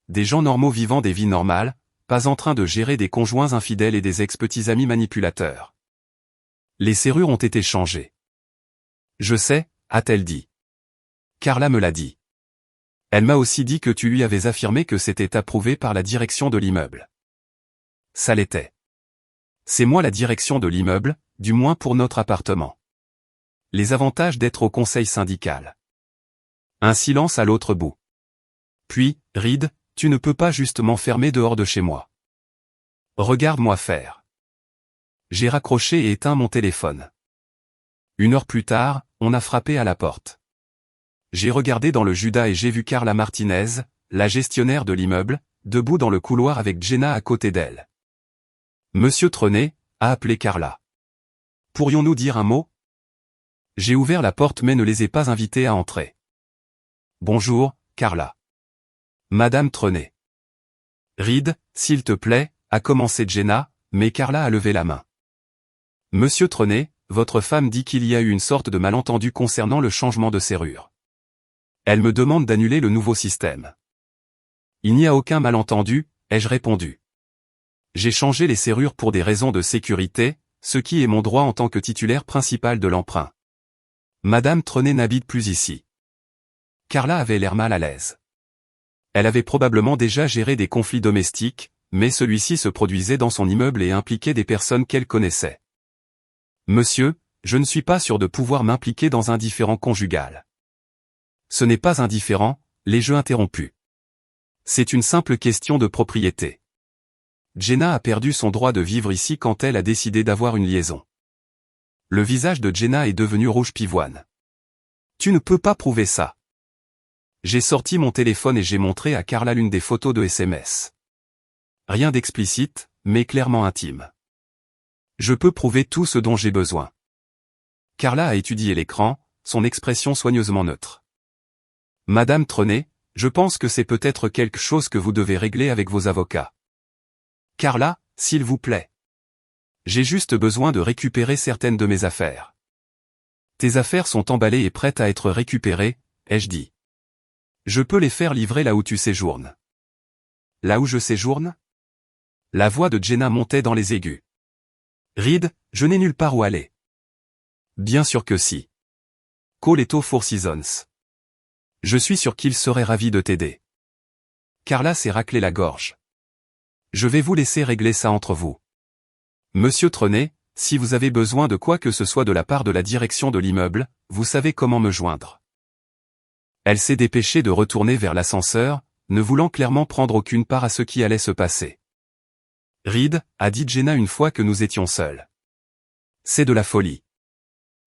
S1: Des gens normaux vivant des vies normales, pas en train de gérer des conjoints infidèles et des ex-petits amis manipulateurs. Les serrures ont été changées. Je sais, a-t-elle dit. Carla me l'a dit. Elle m'a aussi dit que tu lui avais affirmé que c'était approuvé par la direction de l'immeuble. Ça l'était. C'est moi la direction de l'immeuble, du moins pour notre appartement. Les avantages d'être au conseil syndical. Un silence à l'autre bout. Puis, Reed, tu ne peux pas juste m'enfermer dehors de chez moi. Regarde-moi faire. J'ai raccroché et éteint mon téléphone. 1 heure plus tard, on a frappé à la porte. J'ai regardé dans le Judas et j'ai vu Carla Martinez, la gestionnaire de l'immeuble, debout dans le couloir avec Jenna à côté d'elle. Monsieur Trenet, a appelé Carla. Pourrions-nous dire un mot? J'ai ouvert la porte mais ne les ai pas invités à entrer. Bonjour, Carla. Madame Trenet. Reed, s'il te plaît, a commencé Jenna, mais Carla a levé la main. Monsieur Trenet, votre femme dit qu'il y a eu une sorte de malentendu concernant le changement de serrure. Elle me demande d'annuler le nouveau système. Il n'y a aucun malentendu, ai-je répondu. J'ai changé les serrures pour des raisons de sécurité, ce qui est mon droit en tant que titulaire principal de l'emprunt. Madame Trenet n'habite plus ici. Carla avait l'air mal à l'aise. Elle avait probablement déjà géré des conflits domestiques, mais celui-ci se produisait dans son immeuble et impliquait des personnes qu'elle connaissait. Monsieur, je ne suis pas sûr de pouvoir m'impliquer dans un différend conjugal. Ce n'est pas un différend, les jeux interrompus. C'est une simple question de propriété. Jenna a perdu son droit de vivre ici quand elle a décidé d'avoir une liaison. Le visage de Jenna est devenu rouge pivoine. Tu ne peux pas prouver ça. J'ai sorti mon téléphone et j'ai montré à Carla l'une des photos de SMS. Rien d'explicite, mais clairement intime. Je peux prouver tout ce dont j'ai besoin. Carla a étudié l'écran, son expression soigneusement neutre. Madame Trenet, je pense que c'est peut-être quelque chose que vous devez régler avec vos avocats. Carla, s'il vous plaît. J'ai juste besoin de récupérer certaines de mes affaires. Tes affaires sont emballées et prêtes à être récupérées, ai-je dit. Je peux les faire livrer là où tu séjournes. Là où je séjourne? La voix de Jenna montait dans les aigus. Reed, je n'ai nulle part où aller. Bien sûr que si. Cole est au Four Seasons. Je suis sûr qu'il serait ravi de t'aider. Carla s'est raclé la gorge. Je vais vous laisser régler ça entre vous. Monsieur Trenet, si vous avez besoin de quoi que ce soit de la part de la direction de l'immeuble, vous savez comment me joindre. Elle s'est dépêchée de retourner vers l'ascenseur, ne voulant clairement prendre aucune part à ce qui allait se passer. Reed, a dit Jenna une fois que nous étions seuls. C'est de la folie.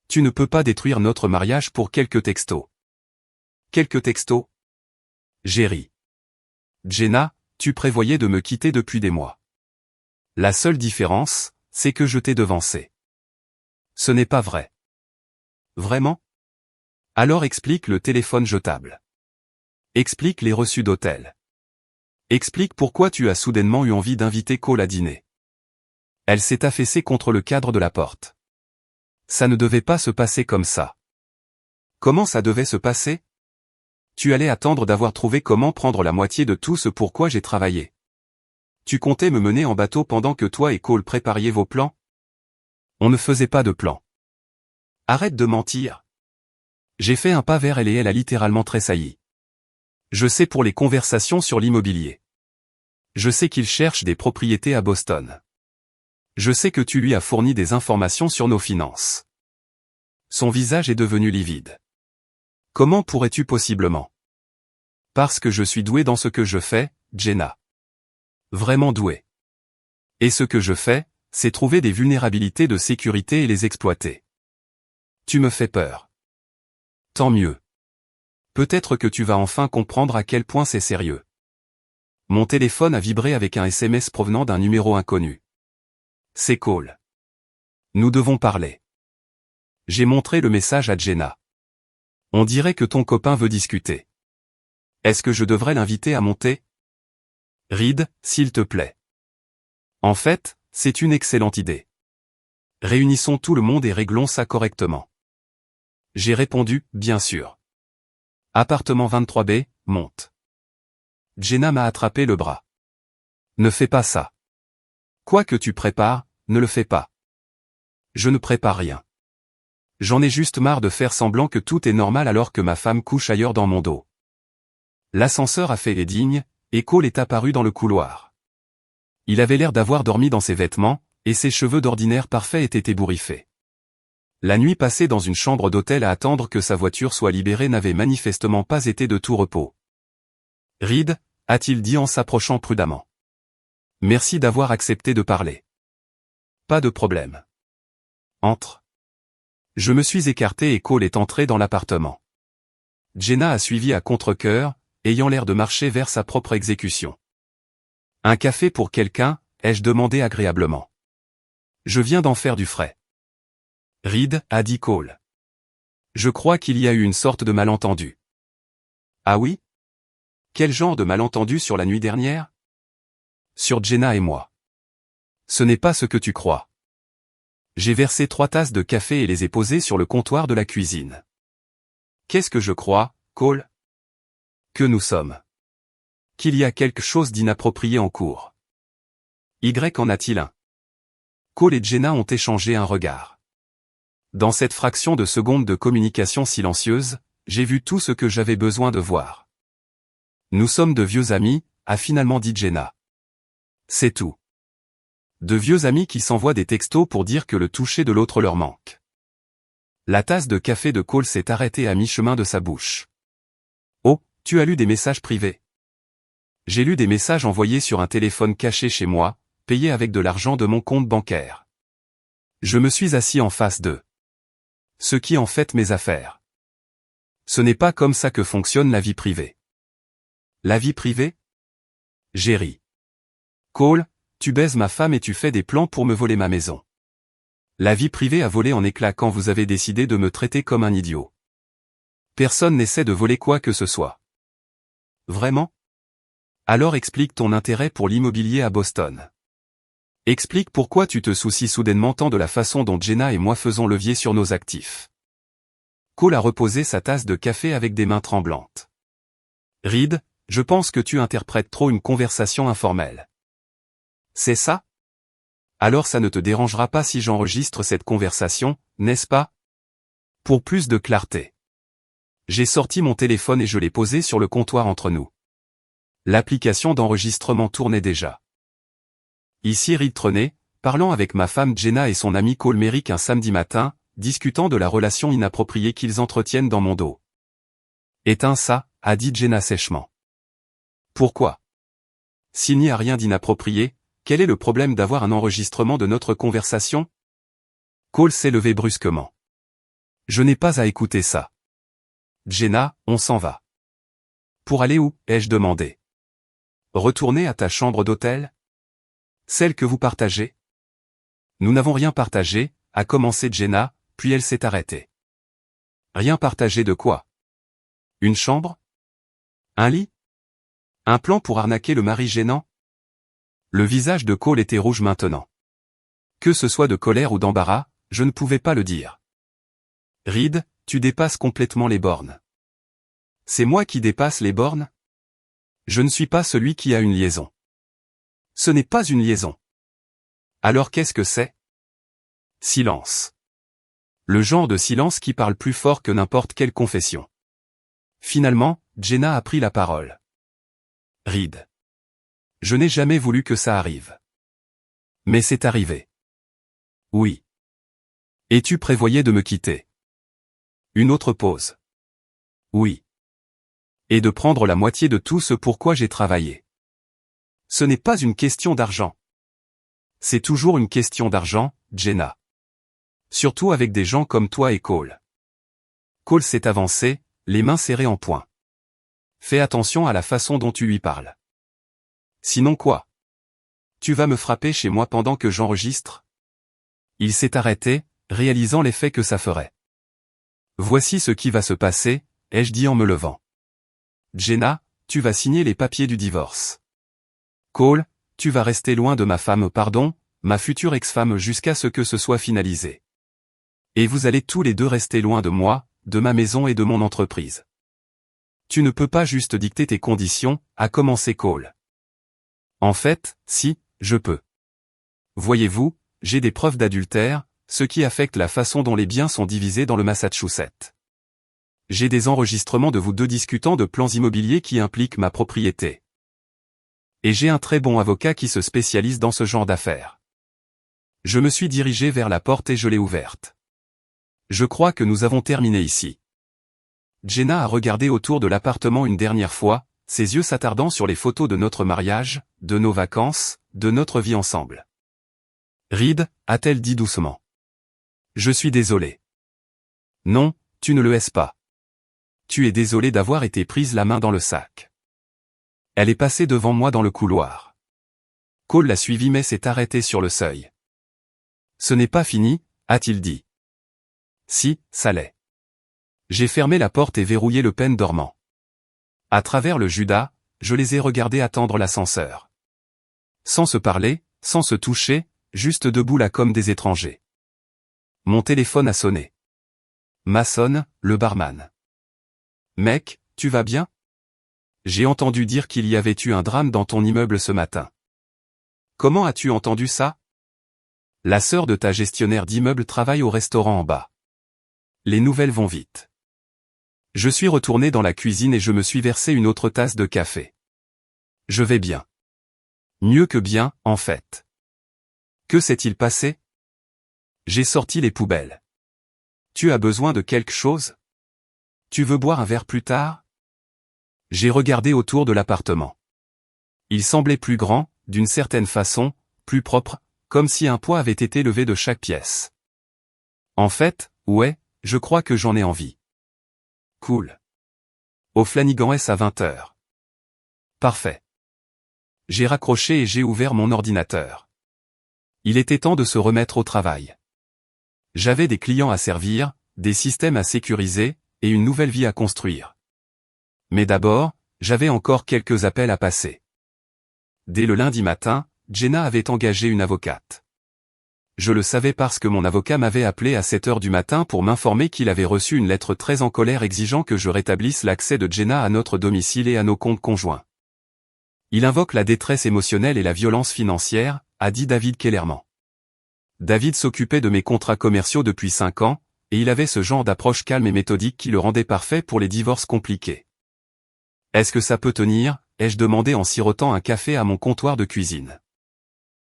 S1: Tu ne peux pas détruire notre mariage pour quelques textos. Quelques textos? J'ai ri. Jenna, tu prévoyais de me quitter depuis des mois. La seule différence, c'est que je t'ai devancé. Ce n'est pas vrai. Vraiment? Alors explique le téléphone jetable. Explique les reçus d'hôtel. Explique pourquoi tu as soudainement eu envie d'inviter Cole à dîner. Elle s'est affaissée contre le cadre de la porte. Ça ne devait pas se passer comme ça. Comment ça devait se passer? Tu allais attendre d'avoir trouvé comment prendre la moitié de tout ce pourquoi j'ai travaillé. Tu comptais me mener en bateau pendant que toi et Cole prépariez vos plans? On ne faisait pas de plan. Arrête de mentir. J'ai fait un pas vers elle et elle a littéralement tressailli. Je sais pour les conversations sur l'immobilier. Je sais qu'il cherche des propriétés à Boston. Je sais que tu lui as fourni des informations sur nos finances. Son visage est devenu livide. Comment pourrais-tu possiblement? Parce que je suis doué dans ce que je fais, Jenna. Vraiment doué. Et ce que je fais, c'est trouver des vulnérabilités de sécurité et les exploiter. Tu me fais peur. Tant mieux. Peut-être que tu vas enfin comprendre à quel point c'est sérieux. Mon téléphone a vibré avec un SMS provenant d'un numéro inconnu. C'est Cole. Nous devons parler. J'ai montré le message à Jenna. On dirait que ton copain veut discuter. Est-ce que je devrais l'inviter à monter? Reed, s'il te plaît. En fait, c'est une excellente idée. Réunissons tout le monde et réglons ça correctement. J'ai répondu, bien sûr. Appartement 23B, monte. Jenna m'a attrapé le bras. Ne fais pas ça. Quoi que tu prépares, ne le fais pas. Je ne prépare rien. J'en ai juste marre de faire semblant que tout est normal alors que ma femme couche ailleurs dans mon dos. L'ascenseur a fait les dignes, et Cole est apparu dans le couloir. Il avait l'air d'avoir dormi dans ses vêtements, et ses cheveux d'ordinaire parfaits étaient ébouriffés. La nuit passée dans une chambre d'hôtel à attendre que sa voiture soit libérée n'avait manifestement pas été de tout repos. Reed, a-t-il dit en s'approchant prudemment. Merci d'avoir accepté de parler. Pas de problème. Entre. Je me suis écarté et Cole est entré dans l'appartement. Jenna a suivi à contre-cœur, ayant l'air de marcher vers sa propre exécution. Un café pour quelqu'un, ai-je demandé agréablement. Je viens d'en faire du frais. Reed, a dit Cole. Je crois qu'il y a eu une sorte de malentendu. Ah oui? Quel genre de malentendu sur la nuit dernière? Sur Jenna et moi. Ce n'est pas ce que tu crois. J'ai versé 3 tasses de café et les ai posées sur le comptoir de la cuisine. Qu'est-ce que je crois, Cole? Que nous sommes. Qu'il y a quelque chose d'inapproprié en cours. Y en a-t-il un? Cole et Jenna ont échangé un regard. Dans cette fraction de seconde de communication silencieuse, j'ai vu tout ce que j'avais besoin de voir. Nous sommes de vieux amis, a finalement dit Jenna. C'est tout. De vieux amis qui s'envoient des textos pour dire que le toucher de l'autre leur manque. La tasse de café de Cole s'est arrêtée à mi-chemin de sa bouche. Oh, tu as lu des messages privés. J'ai lu des messages envoyés sur un téléphone caché chez moi, payé avec de l'argent de mon compte bancaire. Je me suis assis en face d'eux. Ce qui en fait mes affaires. Ce n'est pas comme ça que fonctionne la vie privée. La vie privée? J'ai ri. Cole, tu baises ma femme et tu fais des plans pour me voler ma maison. La vie privée a volé en éclats quand vous avez décidé de me traiter comme un idiot. Personne n'essaie de voler quoi que ce soit. Vraiment? Alors explique ton intérêt pour l'immobilier à Boston. Explique pourquoi tu te soucies soudainement tant de la façon dont Jenna et moi faisons levier sur nos actifs. Cole a reposé sa tasse de café avec des mains tremblantes. Reed, je pense que tu interprètes trop une conversation informelle. C'est ça? Alors ça ne te dérangera pas si j'enregistre cette conversation, n'est-ce pas? Pour plus de clarté. J'ai sorti mon téléphone et je l'ai posé sur le comptoir entre nous. L'application d'enregistrement tournait déjà. Ici Reed Trenet, parlant avec ma femme Jenna et son ami Cole Merrick un samedi matin, discutant de la relation inappropriée qu'ils entretiennent dans mon dos. Éteins ça, a dit Jenna sèchement. Pourquoi? S'il n'y a rien d'inapproprié, quel est le problème d'avoir un enregistrement de notre conversation? Cole s'est levé brusquement. Je n'ai pas à écouter ça. Jenna, on s'en va. Pour aller où, ai-je demandé. Retourner à ta chambre d'hôtel? Celle que vous partagez? Nous n'avons rien partagé, a commencé Jenna, puis elle s'est arrêtée. Rien partagé de quoi? Une chambre? Un lit? Un plan pour arnaquer le mari gênant? Le visage de Cole était rouge maintenant. Que ce soit de colère ou d'embarras, je ne pouvais pas le dire. Reed, tu dépasses complètement les bornes. C'est moi qui dépasse les bornes? Je ne suis pas celui qui a une liaison. Ce n'est pas une liaison. Alors qu'est-ce que c'est? Silence. Le genre de silence qui parle plus fort que n'importe quelle confession. Finalement, Jenna a pris la parole. Reed. Je n'ai jamais voulu que ça arrive. Mais c'est arrivé. Oui. Et tu prévoyais de me quitter. Une autre pause. Oui. Et de prendre la moitié de tout ce pourquoi j'ai travaillé. Ce n'est pas une question d'argent. C'est toujours une question d'argent, Jenna. Surtout avec des gens comme toi et Cole. Cole s'est avancé, les mains serrées en poing. Fais attention à la façon dont tu lui parles. Sinon quoi? Tu vas me frapper chez moi pendant que j'enregistre? Il s'est arrêté, réalisant l'effet que ça ferait. Voici ce qui va se passer, ai-je dit en me levant. Jenna, tu vas signer les papiers du divorce. Cole, tu vas rester loin de ma femme, ma future ex-femme jusqu'à ce que ce soit finalisé. Et vous allez tous les deux rester loin de moi, de ma maison et de mon entreprise. Tu ne peux pas juste dicter tes conditions, a commencé Cole. En fait, si, je peux. Voyez-vous, j'ai des preuves d'adultère, ce qui affecte la façon dont les biens sont divisés dans le Massachusetts. J'ai des enregistrements de vous deux discutant de plans immobiliers qui impliquent ma propriété. Et j'ai un très bon avocat qui se spécialise dans ce genre d'affaires. Je me suis dirigé vers la porte et je l'ai ouverte. Je crois que nous avons terminé ici. Jenna a regardé autour de l'appartement une dernière fois, ses yeux s'attardant sur les photos de notre mariage, de nos vacances, de notre vie ensemble. Reed, a-t-elle dit doucement. Je suis désolé. Non, tu ne le es pas. Tu es désolé d'avoir été prise la main dans le sac. Elle est passée devant moi dans le couloir. Cole l'a suivie mais s'est arrêté sur le seuil. Ce n'est pas fini, a-t-il dit. Si, ça l'est. J'ai fermé la porte et verrouillé le pen dormant. À travers le Judas, je les ai regardés attendre l'ascenseur. Sans se parler, sans se toucher, juste debout là comme des étrangers. Mon téléphone a sonné. Mason, le barman. Mec, tu vas bien? J'ai entendu dire qu'il y avait eu un drame dans ton immeuble ce matin. Comment as-tu entendu ça? La sœur de ta gestionnaire d'immeuble travaille au restaurant en bas. Les nouvelles vont vite. Je suis retourné dans la cuisine et je me suis versé une autre tasse de café. Je vais bien. Mieux que bien, en fait. Que s'est-il passé? J'ai sorti les poubelles. Tu as besoin de quelque chose? Tu veux boire un verre plus tard? J'ai regardé autour de l'appartement. Il semblait plus grand, d'une certaine façon, plus propre, comme si un poids avait été levé de chaque pièce. En fait, ouais, je crois que j'en ai envie. Cool. Au Flanigan S à 20h. Parfait. J'ai raccroché et j'ai ouvert mon ordinateur. Il était temps de se remettre au travail. J'avais des clients à servir, des systèmes à sécuriser, et une nouvelle vie à construire. Mais d'abord, j'avais encore quelques appels à passer. Dès le lundi matin, Jenna avait engagé une avocate. Je le savais parce que mon avocat m'avait appelé à 7h du matin pour m'informer qu'il avait reçu une lettre très en colère exigeant que je rétablisse l'accès de Jenna à notre domicile et à nos comptes conjoints. Il invoque la détresse émotionnelle et la violence financière, a dit David Kellerman. David s'occupait de mes contrats commerciaux depuis 5 ans, et il avait ce genre d'approche calme et méthodique qui le rendait parfait pour les divorces compliqués. Est-ce que ça peut tenir? Ai-je demandé en sirotant un café à mon comptoir de cuisine.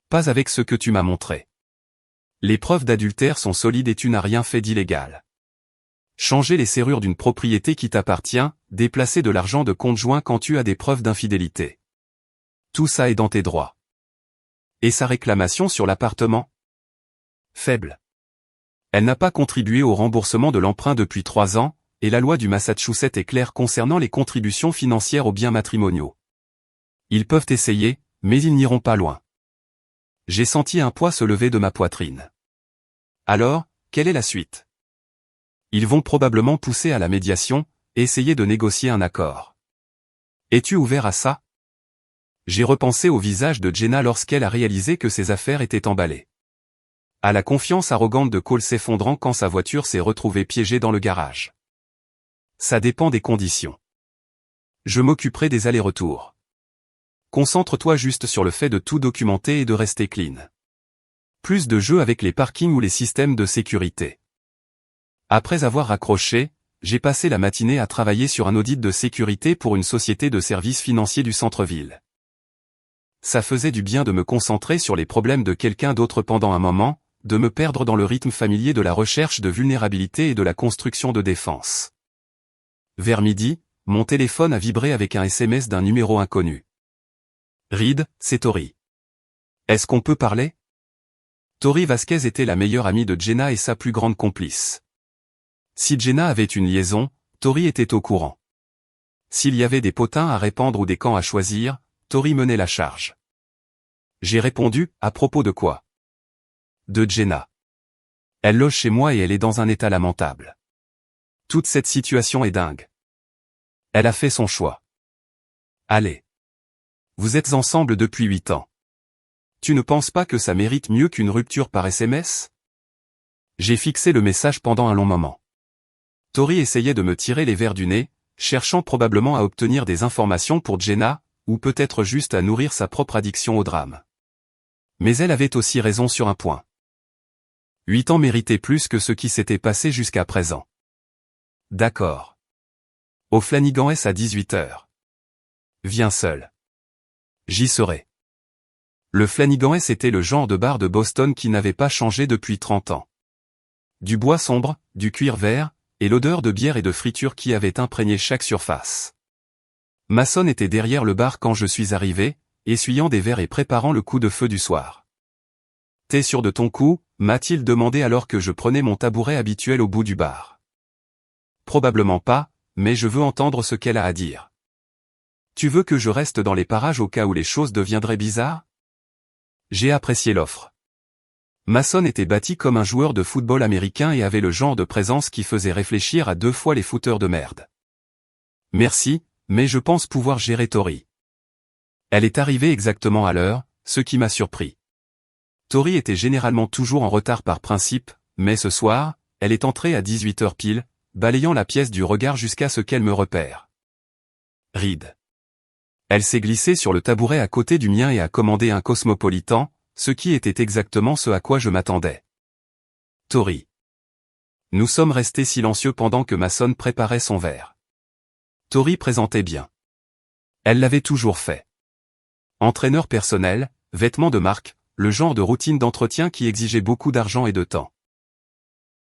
S1: Pas avec ce que tu m'as montré. Les preuves d'adultère sont solides et tu n'as rien fait d'illégal. Changer les serrures d'une propriété qui t'appartient, déplacer de l'argent de compte joint quand tu as des preuves d'infidélité. Tout ça est dans tes droits. Et sa réclamation sur l'appartement? Faible. Elle n'a pas contribué au remboursement de l'emprunt depuis 3 ans, et la loi du Massachusetts est claire concernant les contributions financières aux biens matrimoniaux. Ils peuvent essayer, mais ils n'iront pas loin. J'ai senti un poids se lever de ma poitrine. Alors, quelle est la suite? Ils vont probablement pousser à la médiation, et essayer de négocier un accord. Es-tu ouvert à ça? J'ai repensé au visage de Jenna lorsqu'elle a réalisé que ses affaires étaient emballées. À la confiance arrogante de Cole s'effondrant quand sa voiture s'est retrouvée piégée dans le garage. Ça dépend des conditions. Je m'occuperai des allers-retours. Concentre-toi juste sur le fait de tout documenter et de rester clean. Plus de jeux avec les parkings ou les systèmes de sécurité. Après avoir raccroché, j'ai passé la matinée à travailler sur un audit de sécurité pour une société de services financiers du centre-ville. Ça faisait du bien de me concentrer sur les problèmes de quelqu'un d'autre pendant un moment, de me perdre dans le rythme familier de la recherche de vulnérabilité et de la construction de défense. Vers midi, mon téléphone a vibré avec un SMS d'un numéro inconnu. Reed, c'est Tori. Est-ce qu'on peut parler? Tori Vasquez était la meilleure amie de Jenna et sa plus grande complice. Si Jenna avait une liaison, Tori était au courant. S'il y avait des potins à répandre ou des camps à choisir, Tori menait la charge. J'ai répondu, à propos de quoi? De Jenna. Elle loge chez moi et elle est dans un état lamentable. Toute cette situation est dingue. Elle a fait son choix. Allez. Vous êtes ensemble depuis 8 ans. Tu ne penses pas que ça mérite mieux qu'une rupture par SMS? J'ai fixé le message pendant un long moment. Tori essayait de me tirer les vers du nez, cherchant probablement à obtenir des informations pour Jenna, ou peut-être juste à nourrir sa propre addiction au drame. Mais elle avait aussi raison sur un point. 8 ans méritaient plus que ce qui s'était passé jusqu'à présent. D'accord. Au Flanagan S à 18h. Viens seul. J'y serai. Le Flanagan S était le genre de bar de Boston qui n'avait pas changé depuis 30 ans. Du bois sombre, du cuir vert, et l'odeur de bière et de friture qui avait imprégné chaque surface. Mason était derrière le bar quand je suis arrivé, essuyant des verres et préparant le coup de feu du soir. T'es sûr de ton coup? M'a-t-il demandé alors que je prenais mon tabouret habituel au bout du bar. Probablement pas, mais je veux entendre ce qu'elle a à dire. Tu veux que je reste dans les parages au cas où les choses deviendraient bizarres? J'ai apprécié l'offre. Mason était bâti comme un joueur de football américain et avait le genre de présence qui faisait réfléchir à 2 fois les footeurs de merde. Merci, mais je pense pouvoir gérer Tori. Elle est arrivée exactement à l'heure, ce qui m'a surpris. Tori était généralement toujours en retard par principe, mais ce soir, elle est entrée à 18h pile, balayant la pièce du regard jusqu'à ce qu'elle me repère. Reed. Elle s'est glissée sur le tabouret à côté du mien et a commandé un cosmopolitan, ce qui était exactement ce à quoi je m'attendais. Tori. Nous sommes restés silencieux pendant que Mason préparait son verre. Tori présentait bien. Elle l'avait toujours fait. Entraîneur personnel, vêtements de marque, le genre de routine d'entretien qui exigeait beaucoup d'argent et de temps.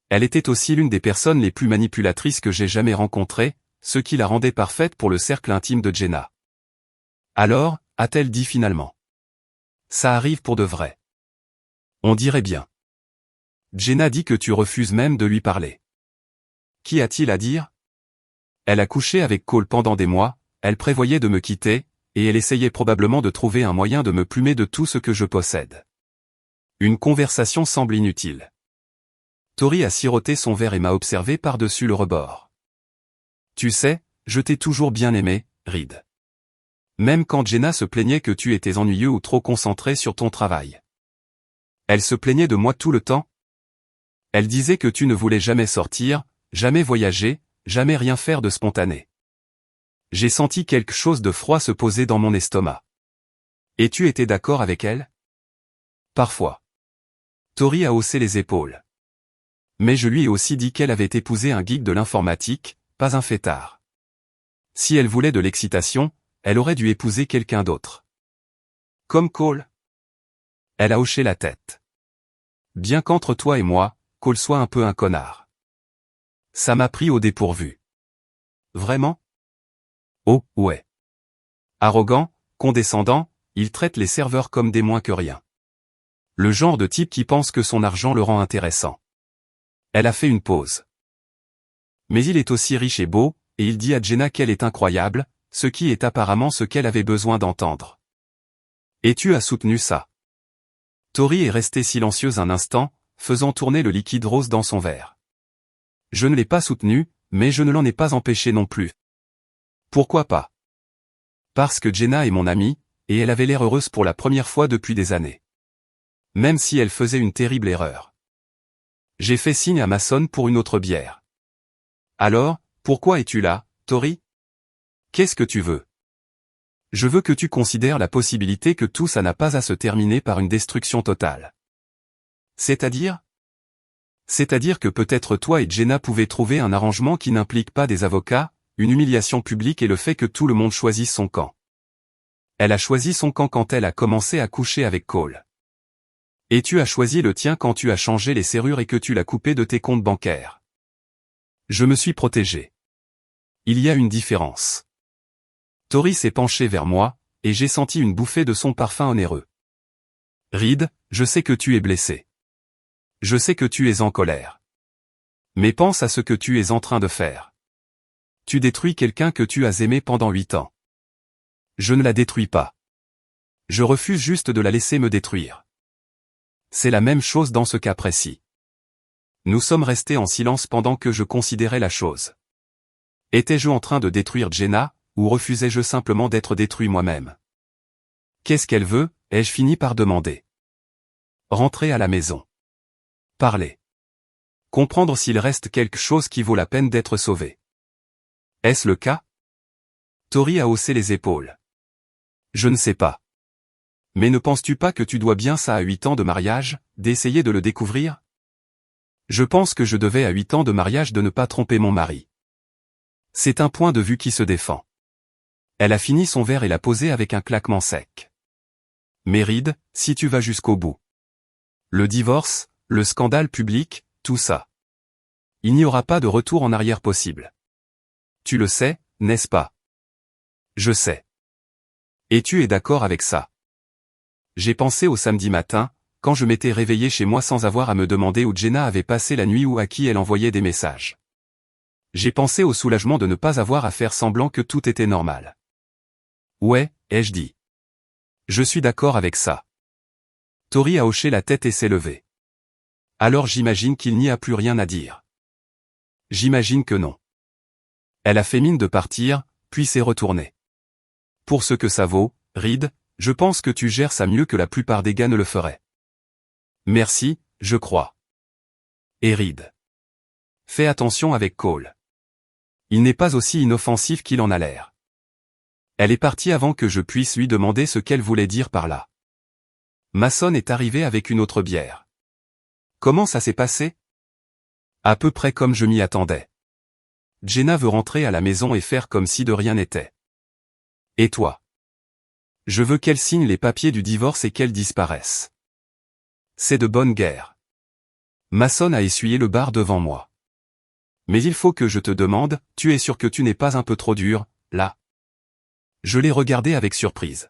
S1: Elle était aussi l'une des personnes les plus manipulatrices que j'ai jamais rencontrées, ce qui la rendait parfaite pour le cercle intime de Jenna. Alors, a-t-elle dit finalement. Ça arrive pour de vrai. On dirait bien. Jenna dit que tu refuses même de lui parler. Qu'y a-t-il à dire? Elle a couché avec Cole pendant des mois, elle prévoyait de me quitter, et elle essayait probablement de trouver un moyen de me plumer de tout ce que je possède. Une conversation semble inutile. Tori a siroté son verre et m'a observé par-dessus le rebord. Tu sais, je t'ai toujours bien aimé, Reed. Même quand Jenna se plaignait que tu étais ennuyeux ou trop concentré sur ton travail. Elle se plaignait de moi tout le temps? Elle disait que tu ne voulais jamais sortir, jamais voyager, jamais rien faire de spontané. J'ai senti quelque chose de froid se poser dans mon estomac. Et tu étais d'accord avec elle? Parfois. Tori a haussé les épaules. Mais je lui ai aussi dit qu'elle avait épousé un geek de l'informatique, pas un fêtard. Si elle voulait de l'excitation, elle aurait dû épouser quelqu'un d'autre. Comme Cole? Elle a hoché la tête. Bien qu'entre toi et moi, Cole soit un peu un connard. Ça m'a pris au dépourvu. Vraiment? Oh, ouais. Arrogant, condescendant, il traite les serveurs comme des moins que rien. Le genre de type qui pense que son argent le rend intéressant. Elle a fait une pause. Mais il est aussi riche et beau, et il dit à Jenna qu'elle est incroyable, ce qui est apparemment ce qu'elle avait besoin d'entendre. Et tu as soutenu ça. Tori est restée silencieuse un instant, faisant tourner le liquide rose dans son verre. Je ne l'ai pas soutenue, mais je ne l'en ai pas empêché non plus. Pourquoi pas? Parce que Jenna est mon amie, et elle avait l'air heureuse pour la première fois depuis des années. Même si elle faisait une terrible erreur. J'ai fait signe à Mason pour une autre bière. Alors, pourquoi es-tu là, Tori? Qu'est-ce que tu veux? Je veux que tu considères la possibilité que tout ça n'a pas à se terminer par une destruction totale. C'est-à-dire? C'est-à-dire que peut-être toi et Jenna pouvez trouver un arrangement qui n'implique pas des avocats, une humiliation publique et le fait que tout le monde choisisse son camp. Elle a choisi son camp quand elle a commencé à coucher avec Cole. Et tu as choisi le tien quand tu as changé les serrures et que tu l'as coupé de tes comptes bancaires. Je me suis protégé. Il y a une différence. Tori s'est penché vers moi, et j'ai senti une bouffée de son parfum onéreux. Reed, je sais que tu es blessé. Je sais que tu es en colère. Mais pense à ce que tu es en train de faire. Tu détruis quelqu'un que tu as aimé pendant 8 ans. Je ne la détruis pas. Je refuse juste de la laisser me détruire. C'est la même chose dans ce cas précis. Nous sommes restés en silence pendant que je considérais la chose. Étais-je en train de détruire Jenna, ou refusais-je simplement d'être détruit moi-même? Qu'est-ce qu'elle veut, ai-je fini par demander. Rentrer à la maison. Parler. Comprendre s'il reste quelque chose qui vaut la peine d'être sauvé. Est-ce le cas? Tori a haussé les épaules. Je ne sais pas. Mais ne penses-tu pas que tu dois bien ça à 8 ans de mariage, d'essayer de le découvrir? Je pense que je devais à 8 ans de mariage de ne pas tromper mon mari. C'est un point de vue qui se défend. Elle a fini son verre et l'a posé avec un claquement sec. Mais Reed, si tu vas jusqu'au bout. Le divorce, le scandale public, tout ça. Il n'y aura pas de retour en arrière possible. Tu le sais, n'est-ce pas? Je sais. Et tu es d'accord avec ça? J'ai pensé au samedi matin, quand je m'étais réveillé chez moi sans avoir à me demander où Jenna avait passé la nuit ou à qui elle envoyait des messages. J'ai pensé au soulagement de ne pas avoir à faire semblant que tout était normal. Ouais, ai-je dit. Je suis d'accord avec ça. Tori a hoché la tête et s'est levée. Alors j'imagine qu'il n'y a plus rien à dire. J'imagine que non. Elle a fait mine de partir, puis s'est retournée. Pour ce que ça vaut, Reed, je pense que tu gères ça mieux que la plupart des gars ne le feraient. Merci, je crois. Et Reed. Fais attention avec Cole. Il n'est pas aussi inoffensif qu'il en a l'air. Elle est partie avant que je puisse lui demander ce qu'elle voulait dire par là. Mason est arrivé avec une autre bière. Comment ça s'est passé? À peu près comme je m'y attendais. Jenna veut rentrer à la maison et faire comme si de rien n'était. Et toi? Je veux qu'elle signe les papiers du divorce et qu'elle disparaisse. C'est de bonne guerre. Mason a essuyé le bar devant moi. Mais il faut que je te demande, tu es sûr que tu n'es pas un peu trop dur, là? Je l'ai regardé avec surprise.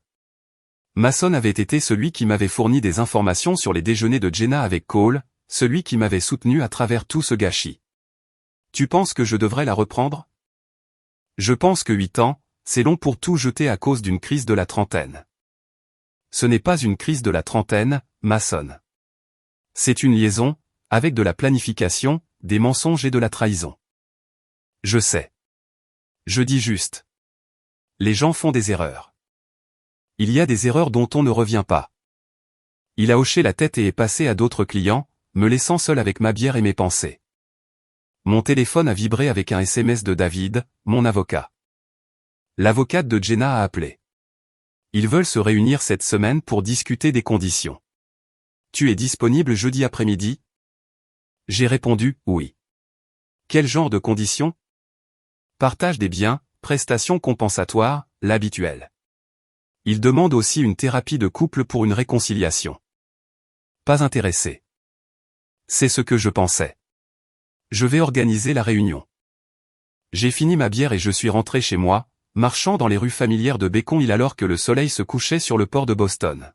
S1: Mason avait été celui qui m'avait fourni des informations sur les déjeuners de Jenna avec Cole, celui qui m'avait soutenu à travers tout ce gâchis. Tu penses que je devrais la reprendre? Je pense que 8 ans, c'est long pour tout jeter à cause d'une crise de la trentaine. Ce n'est pas une crise de la trentaine, Mason. C'est une liaison, avec de la planification, des mensonges et de la trahison. Je sais. Je dis juste. Les gens font des erreurs. Il y a des erreurs dont on ne revient pas. Il a hoché la tête et est passé à d'autres clients, me laissant seul avec ma bière et mes pensées. Mon téléphone a vibré avec un SMS de David, mon avocat. L'avocate de Jenna a appelé. Ils veulent se réunir cette semaine pour discuter des conditions. Tu es disponible jeudi après-midi? J'ai répondu, oui. Quel genre de conditions? Partage des biens, prestations compensatoires, l'habituel. Il demande aussi une thérapie de couple pour une réconciliation. Pas intéressé. C'est ce que je pensais. Je vais organiser la réunion. J'ai fini ma bière et je suis rentré chez moi, marchant dans les rues familières de Beacon Hill alors que le soleil se couchait sur le port de Boston.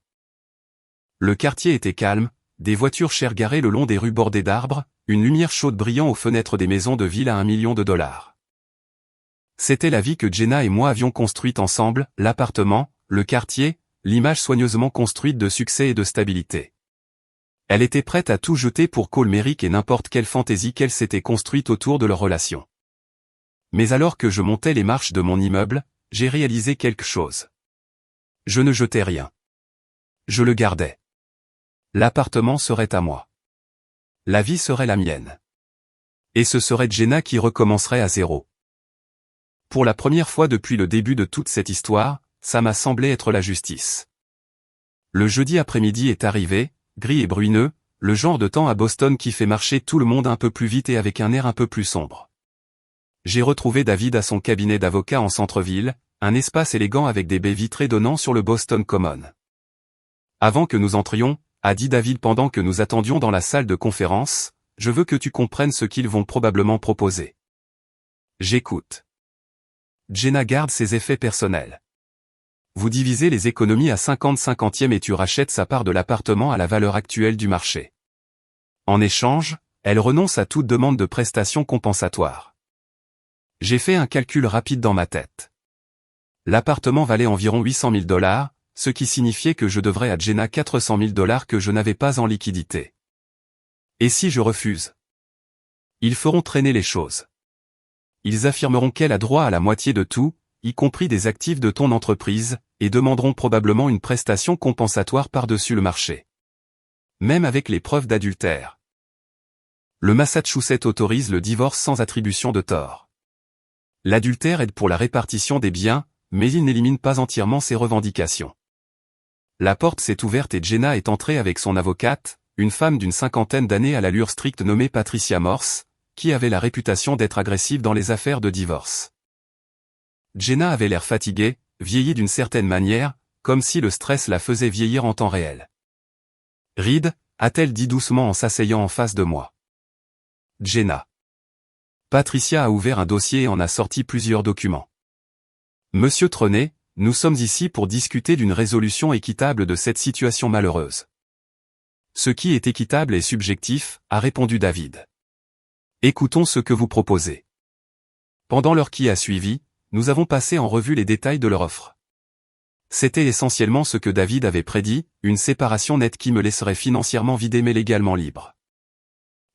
S1: Le quartier était calme, des voitures chères garées le long des rues bordées d'arbres, une lumière chaude brillant aux fenêtres des maisons de ville à $1 million. C'était la vie que Jenna et moi avions construite ensemble, l'appartement, le quartier, l'image soigneusement construite de succès et de stabilité. Elle était prête à tout jeter pour Cole Merrick et n'importe quelle fantaisie qu'elle s'était construite autour de leur relation. Mais alors que je montais les marches de mon immeuble, j'ai réalisé quelque chose. Je ne jetais rien. Je le gardais. L'appartement serait à moi. La vie serait la mienne. Et ce serait Jenna qui recommencerait à zéro. Pour la première fois depuis le début de toute cette histoire, ça m'a semblé être la justice. Le jeudi après-midi est arrivé, gris et brumeux, le genre de temps à Boston qui fait marcher tout le monde un peu plus vite et avec un air un peu plus sombre. J'ai retrouvé David à son cabinet d'avocat en centre-ville, un espace élégant avec des baies vitrées donnant sur le Boston Common. Avant que nous entrions, a dit David pendant que nous attendions dans la salle de conférence, je veux que tu comprennes ce qu'ils vont probablement proposer. J'écoute. Jenna garde ses effets personnels. Vous divisez les économies à 50-50e et tu rachètes sa part de l'appartement à la valeur actuelle du marché. En échange, elle renonce à toute demande de prestation compensatoire. J'ai fait un calcul rapide dans ma tête. L'appartement valait environ $800 000, ce qui signifiait que je devrais à Jenna $400 000 que je n'avais pas en liquidité. Et si je refuse? Ils feront traîner les choses. Ils affirmeront qu'elle a droit à la moitié de tout, y compris des actifs de ton entreprise, et demanderont probablement une prestation compensatoire par-dessus le marché. Même avec les preuves d'adultère. Le Massachusetts autorise le divorce sans attribution de tort. L'adultère aide pour la répartition des biens, mais il n'élimine pas entièrement ses revendications. La porte s'est ouverte et Jenna est entrée avec son avocate, une femme d'une cinquantaine d'années à l'allure stricte nommée Patricia Morse, qui avait la réputation d'être agressive dans les affaires de divorce. Jenna avait l'air fatiguée, vieillie d'une certaine manière, comme si le stress la faisait vieillir en temps réel. Reed, a-t-elle dit doucement en s'asseyant en face de moi. Jenna. Patricia a ouvert un dossier et en a sorti plusieurs documents. Monsieur Trenet, nous sommes ici pour discuter d'une résolution équitable de cette situation malheureuse. Ce qui est équitable est subjectif, a répondu David. Écoutons ce que vous proposez. Pendant l'heure qui a suivi, nous avons passé en revue les détails de leur offre. C'était essentiellement ce que David avait prédit, une séparation nette qui me laisserait financièrement vidé mais légalement libre.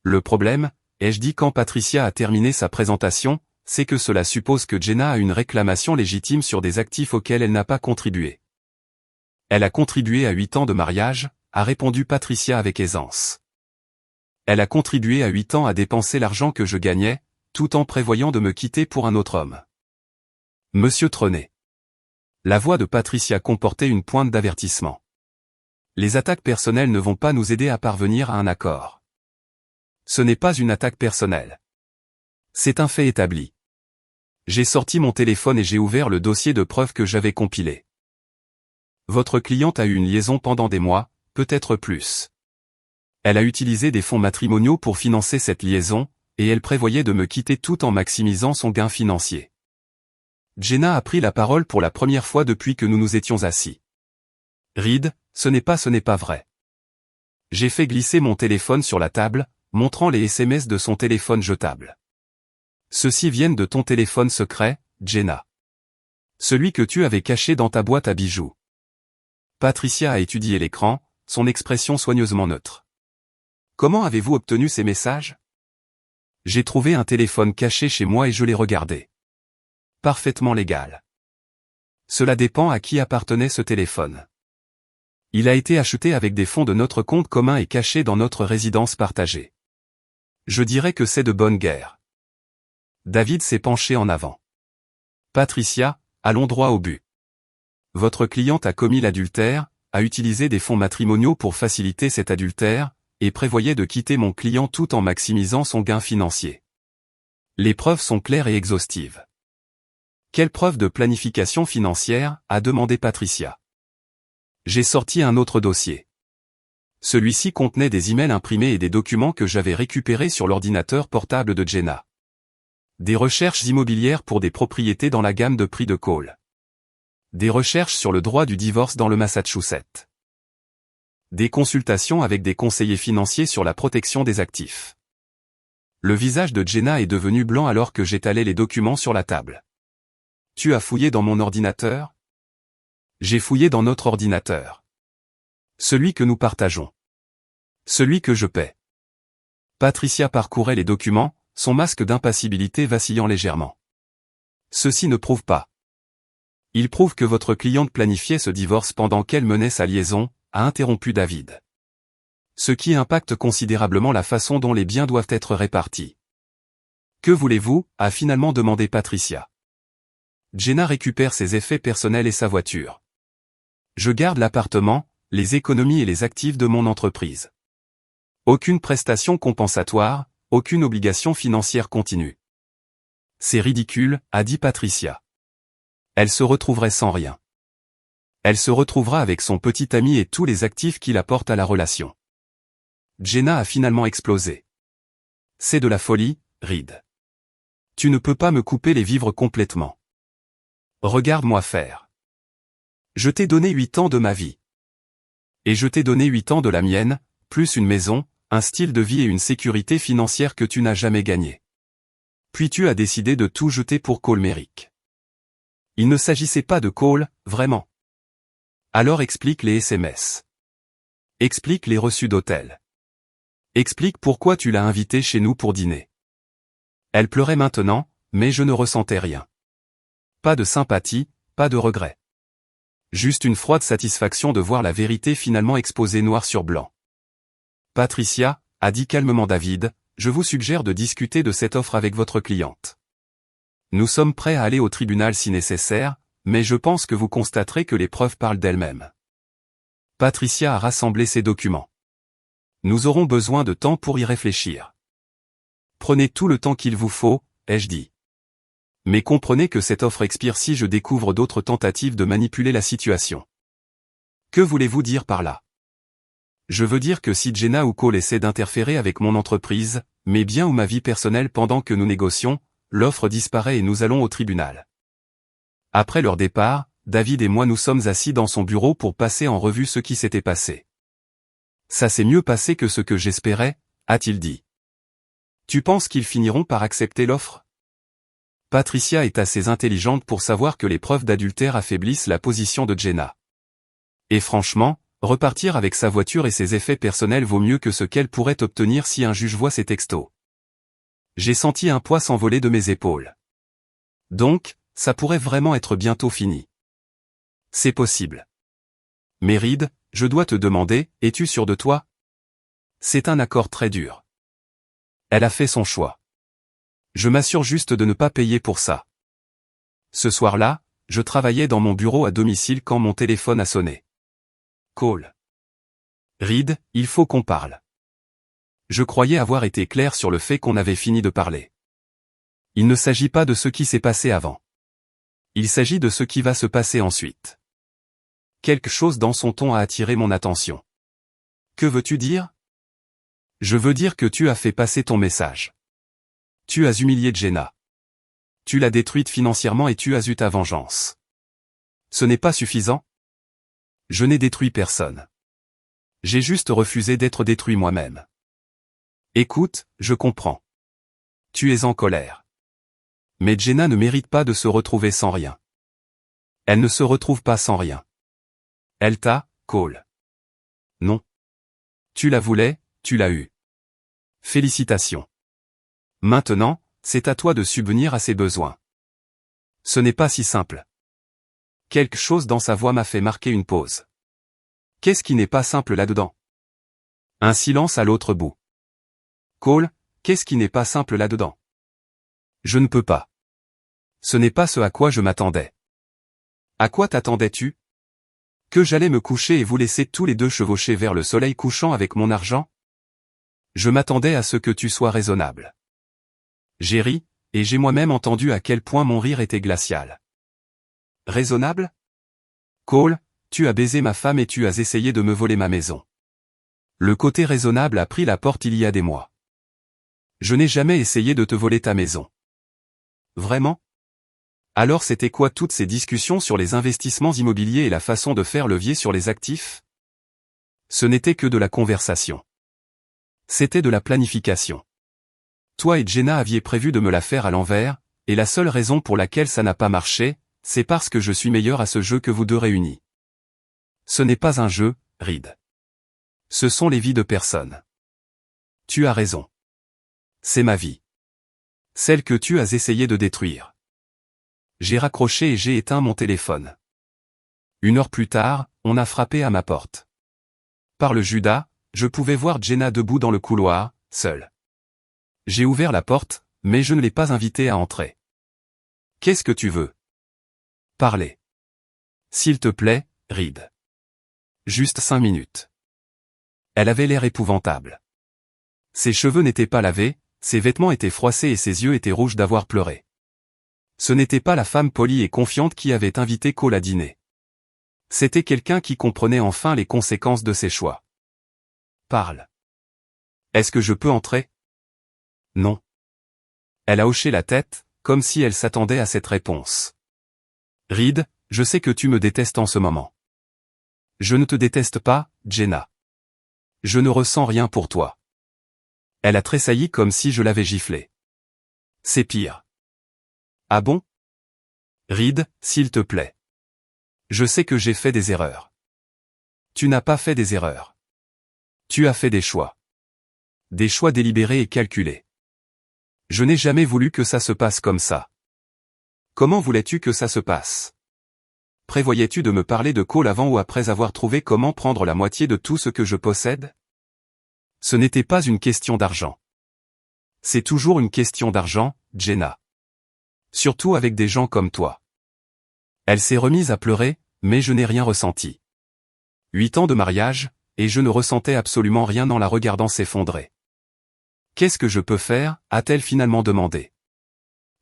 S1: Le problème, ai-je dit quand Patricia a terminé sa présentation, c'est que cela suppose que Jenna a une réclamation légitime sur des actifs auxquels elle n'a pas contribué. Elle a contribué à 8 ans de mariage, a répondu Patricia avec aisance. Elle a contribué à 8 ans à dépenser l'argent que je gagnais, tout en prévoyant de me quitter pour un autre homme. Monsieur Trenet. La voix de Patricia comportait une pointe d'avertissement. Les attaques personnelles ne vont pas nous aider à parvenir à un accord. Ce n'est pas une attaque personnelle. C'est un fait établi. J'ai sorti mon téléphone et j'ai ouvert le dossier de preuves que j'avais compilé. Votre cliente a eu une liaison pendant des mois, peut-être plus. Elle a utilisé des fonds matrimoniaux pour financer cette liaison, et elle prévoyait de me quitter tout en maximisant son gain financier. Jenna a pris la parole pour la première fois depuis que nous nous étions assis. Reed, ce n'est pas vrai. J'ai fait glisser mon téléphone sur la table, montrant les SMS de son téléphone jetable. Ceux-ci viennent de ton téléphone secret, Jenna. Celui que tu avais caché dans ta boîte à bijoux. Patricia a étudié l'écran, son expression soigneusement neutre. Comment avez-vous obtenu ces messages? J'ai trouvé un téléphone caché chez moi et je l'ai regardé. Parfaitement légal. Cela dépend à qui appartenait ce téléphone. Il a été acheté avec des fonds de notre compte commun et caché dans notre résidence partagée. Je dirais que c'est de bonne guerre. David s'est penché en avant. Patricia, allons droit au but. Votre cliente a commis l'adultère, a utilisé des fonds matrimoniaux pour faciliter cet adultère, et prévoyait de quitter mon client tout en maximisant son gain financier. Les preuves sont claires et exhaustives. Quelle preuve de planification financière, a demandé Patricia. J'ai sorti un autre dossier. Celui-ci contenait des emails imprimés et des documents que j'avais récupérés sur l'ordinateur portable de Jenna. Des recherches immobilières pour des propriétés dans la gamme de prix de Cole. Des recherches sur le droit du divorce dans le Massachusetts. Des consultations avec des conseillers financiers sur la protection des actifs. Le visage de Jenna est devenu blanc alors que j'étalais les documents sur la table. Tu as fouillé dans mon ordinateur? J'ai fouillé dans notre ordinateur. Celui que nous partageons. Celui que je paie. Patricia parcourait les documents, son masque d'impassibilité vacillant légèrement. Ceci ne prouve pas. Il prouve que votre cliente planifiait ce divorce pendant qu'elle menait sa liaison, a interrompu David. Ce qui impacte considérablement la façon dont les biens doivent être répartis. Que voulez-vous, a finalement demandé Patricia. Jenna récupère ses effets personnels et sa voiture. Je garde l'appartement, les économies et les actifs de mon entreprise. Aucune prestation compensatoire, aucune obligation financière continue. C'est ridicule, a dit Patricia. Elle se retrouverait sans rien. Elle se retrouvera avec son petit ami et tous les actifs qu'il apporte à la relation. Jenna a finalement explosé. C'est de la folie, Reed. Tu ne peux pas me couper les vivres complètement. Regarde-moi faire. Je t'ai donné 8 ans de ma vie. Et je t'ai donné 8 ans de la mienne, plus une maison, un style de vie et une sécurité financière que tu n'as jamais gagné. Puis tu as décidé de tout jeter pour Cole Merrick. Il ne s'agissait pas de Cole, vraiment. Alors explique les SMS. Explique les reçus d'hôtel. Explique pourquoi tu l'as invité chez nous pour dîner. Elle pleurait maintenant, mais je ne ressentais rien. Pas de sympathie, pas de regret. Juste une froide satisfaction de voir la vérité finalement exposée noir sur blanc. Patricia, a dit calmement David, je vous suggère de discuter de cette offre avec votre cliente. Nous sommes prêts à aller au tribunal si nécessaire, mais je pense que vous constaterez que les preuves parlent d'elles-mêmes. Patricia a rassemblé ses documents. Nous aurons besoin de temps pour y réfléchir. Prenez tout le temps qu'il vous faut, ai-je dit. Mais comprenez que cette offre expire si je découvre d'autres tentatives de manipuler la situation. Que voulez-vous dire par là? Je veux dire que si Jenna ou Cole essaie d'interférer avec mon entreprise, mes biens ou ma vie personnelle pendant que nous négocions, l'offre disparaît et nous allons au tribunal. Après leur départ, David et moi nous sommes assis dans son bureau pour passer en revue ce qui s'était passé. Ça s'est mieux passé que ce que j'espérais, a-t-il dit. Tu penses qu'ils finiront par accepter l'offre? Patricia est assez intelligente pour savoir que les preuves d'adultère affaiblissent la position de Jenna. Et franchement, repartir avec sa voiture et ses effets personnels vaut mieux que ce qu'elle pourrait obtenir si un juge voit ses textos. J'ai senti un poids s'envoler de mes épaules. Donc, ça pourrait vraiment être bientôt fini. C'est possible. Mais Reed, je dois te demander, es-tu sûr de toi? C'est un accord très dur. Elle a fait son choix. Je m'assure juste de ne pas payer pour ça. Ce soir-là, je travaillais dans mon bureau à domicile quand mon téléphone a sonné. Cole. Reed, il faut qu'on parle. Je croyais avoir été clair sur le fait qu'on avait fini de parler. Il ne s'agit pas de ce qui s'est passé avant. Il s'agit de ce qui va se passer ensuite. Quelque chose dans son ton a attiré mon attention. Que veux-tu dire? Je veux dire que tu as fait passer ton message. Tu as humilié Jenna. Tu l'as détruite financièrement et tu as eu ta vengeance. Ce n'est pas suffisant? Je n'ai détruit personne. J'ai juste refusé d'être détruit moi-même. Écoute, je comprends. Tu es en colère. Mais Jenna ne mérite pas de se retrouver sans rien. Elle ne se retrouve pas sans rien. Elle t'a, Cole. Non. Tu la voulais, tu l'as eue. Félicitations. Maintenant, c'est à toi de subvenir à ses besoins. Ce n'est pas si simple. Quelque chose dans sa voix m'a fait marquer une pause. Qu'est-ce qui n'est pas simple là-dedans? Un silence à l'autre bout. Cole, qu'est-ce qui n'est pas simple là-dedans? Je ne peux pas. Ce n'est pas ce à quoi je m'attendais. À quoi t'attendais-tu? Que j'allais me coucher et vous laisser tous les deux chevaucher vers le soleil couchant avec mon argent? Je m'attendais à ce que tu sois raisonnable. J'ai ri, et j'ai moi-même entendu à quel point mon rire était glacial. Raisonnable? Cole, tu as baisé ma femme et tu as essayé de me voler ma maison. Le côté raisonnable a pris la porte il y a des mois. Je n'ai jamais essayé de te voler ta maison. Vraiment? Alors c'était quoi toutes ces discussions sur les investissements immobiliers et la façon de faire levier sur les actifs? Ce n'était que de la conversation. C'était de la planification. Toi et Jenna aviez prévu de me la faire à l'envers, et la seule raison pour laquelle ça n'a pas marché, c'est parce que je suis meilleur à ce jeu que vous deux réunis. Ce n'est pas un jeu, Reed. Ce sont les vies de personnes. Tu as raison. C'est ma vie. Celle que tu as essayé de détruire. J'ai raccroché et j'ai éteint mon téléphone. 1 heure plus tard, on a frappé à ma porte. Par le Judas, je pouvais voir Jenna debout dans le couloir, seule. J'ai ouvert la porte, mais je ne l'ai pas invitée à entrer. Qu'est-ce que tu veux? Parler. S'il te plaît, Reed. Juste 5 minutes. Elle avait l'air épouvantable. Ses cheveux n'étaient pas lavés, ses vêtements étaient froissés et ses yeux étaient rouges d'avoir pleuré. Ce n'était pas la femme polie et confiante qui avait invité Cole à dîner. C'était quelqu'un qui comprenait enfin les conséquences de ses choix. Parle. Est-ce que je peux entrer? Non. Elle a hoché la tête, comme si elle s'attendait à cette réponse. Reed, je sais que tu me détestes en ce moment. Je ne te déteste pas, Jenna. Je ne ressens rien pour toi. Elle a tressailli comme si je l'avais giflée. C'est pire. Ah bon? Reed, s'il te plaît. Je sais que j'ai fait des erreurs. Tu n'as pas fait des erreurs. Tu as fait des choix. Des choix délibérés et calculés. Je n'ai jamais voulu que ça se passe comme ça. Comment voulais-tu que ça se passe? Prévoyais-tu de me parler de Cole avant ou après avoir trouvé comment prendre la moitié de tout ce que je possède? Ce n'était pas une question d'argent. C'est toujours une question d'argent, Jenna. Surtout avec des gens comme toi. Elle s'est remise à pleurer, mais je n'ai rien ressenti. 8 ans de mariage, et je ne ressentais absolument rien en la regardant s'effondrer. Qu'est-ce que je peux faire, a-t-elle finalement demandé.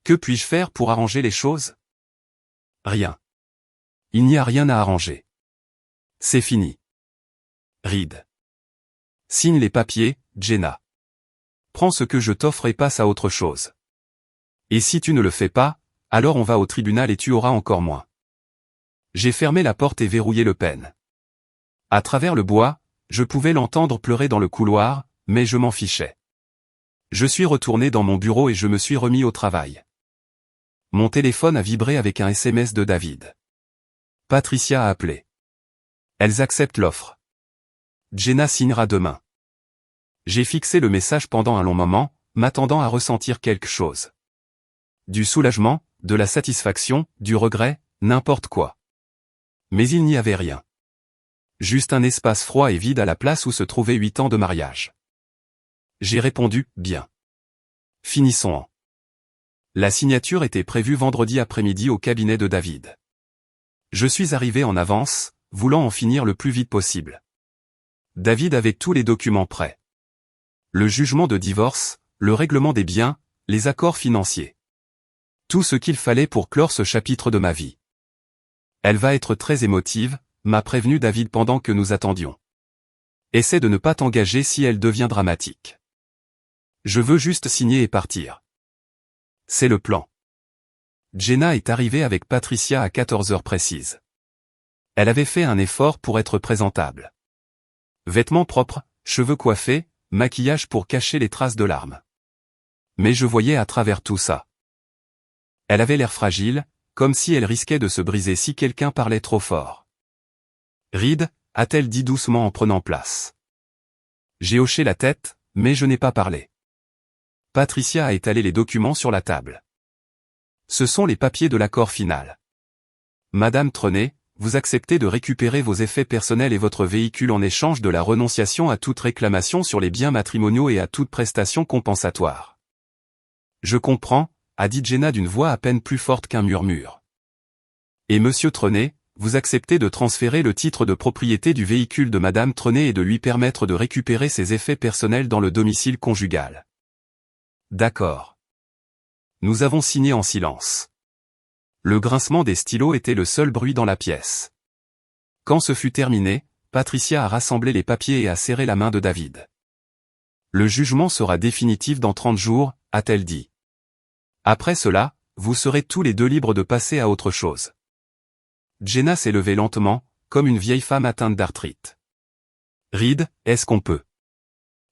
S1: Que puis-je faire pour arranger les choses? Rien. Il n'y a rien à arranger. C'est fini. Reed. Signe les papiers, Jenna. Prends ce que je t'offre et passe à autre chose. Et si tu ne le fais pas, alors on va au tribunal et tu auras encore moins. J'ai fermé la porte et verrouillé le pen. À travers le bois, je pouvais l'entendre pleurer dans le couloir, mais je m'en fichais. Je suis retourné dans mon bureau et je me suis remis au travail. Mon téléphone a vibré avec un SMS de David. Patricia a appelé. Elles acceptent l'offre. Jenna signera demain. J'ai fixé le message pendant un long moment, m'attendant à ressentir quelque chose. Du soulagement, de la satisfaction, du regret, n'importe quoi. Mais il n'y avait rien. Juste un espace froid et vide à la place où se trouvaient 8 ans de mariage. J'ai répondu, bien. Finissons-en. La signature était prévue vendredi après-midi au cabinet de David. Je suis arrivé en avance, voulant en finir le plus vite possible. David avait tous les documents prêts. Le jugement de divorce, le règlement des biens, les accords financiers. Tout ce qu'il fallait pour clore ce chapitre de ma vie. Elle va être très émotive, m'a prévenu David pendant que nous attendions. Essaie de ne pas t'engager si elle devient dramatique. Je veux juste signer et partir. C'est le plan. Jenna est arrivée avec Patricia à 14 heures précises. Elle avait fait un effort pour être présentable. Vêtements propres, cheveux coiffés, maquillage pour cacher les traces de larmes. Mais je voyais à travers tout ça. Elle avait l'air fragile, comme si elle risquait de se briser si quelqu'un parlait trop fort. Reed, a-t-elle dit doucement en prenant place. J'ai hoché la tête, mais je n'ai pas parlé. Patricia a étalé les documents sur la table. Ce sont les papiers de l'accord final. Madame Trenet, vous acceptez de récupérer vos effets personnels et votre véhicule en échange de la renonciation à toute réclamation sur les biens matrimoniaux et à toute prestation compensatoire. Je comprends, a dit Jenna d'une voix à peine plus forte qu'un murmure. Et monsieur Trenet, vous acceptez de transférer le titre de propriété du véhicule de Madame Trenet et de lui permettre de récupérer ses effets personnels dans le domicile conjugal. D'accord. Nous avons signé en silence. Le grincement des stylos était le seul bruit dans la pièce. Quand ce fut terminé, Patricia a rassemblé les papiers et a serré la main de David. Le jugement sera définitif dans 30 jours, a-t-elle dit. Après cela, vous serez tous les deux libres de passer à autre chose. Jenna s'est levée lentement, comme une vieille femme atteinte d'arthrite. Reed, est-ce qu'on peut?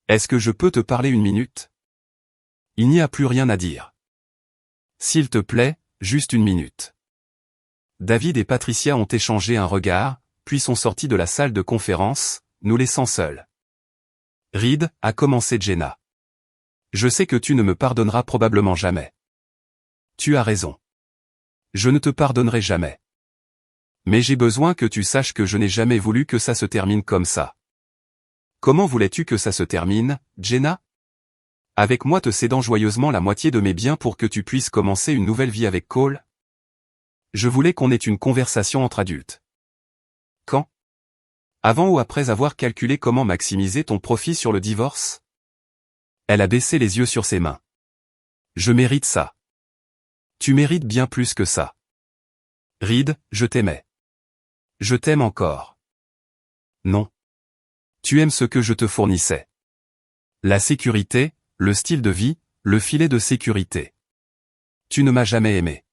S1: Est-ce que je peux te parler 1 minute? Il n'y a plus rien à dire. S'il te plaît, juste 1 minute. David et Patricia ont échangé un regard, puis sont sortis de la salle de conférence, nous laissant seuls. Reed, a commencé Jenna. Je sais que tu ne me pardonneras probablement jamais. Tu as raison. Je ne te pardonnerai jamais. Mais j'ai besoin que tu saches que je n'ai jamais voulu que ça se termine comme ça. Comment voulais-tu que ça se termine, Jenna? Avec moi te cédant joyeusement la moitié de mes biens pour que tu puisses commencer une nouvelle vie avec Cole? Je voulais qu'on ait une conversation entre adultes. Quand? Avant ou après avoir calculé comment maximiser ton profit sur le divorce? Elle a baissé les yeux sur ses mains. Je mérite ça. Tu mérites bien plus que ça. Reed, je t'aimais. Je t'aime encore. Non. Tu aimes ce que je te fournissais. La sécurité, le style de vie, le filet de sécurité. Tu ne m'as jamais aimé.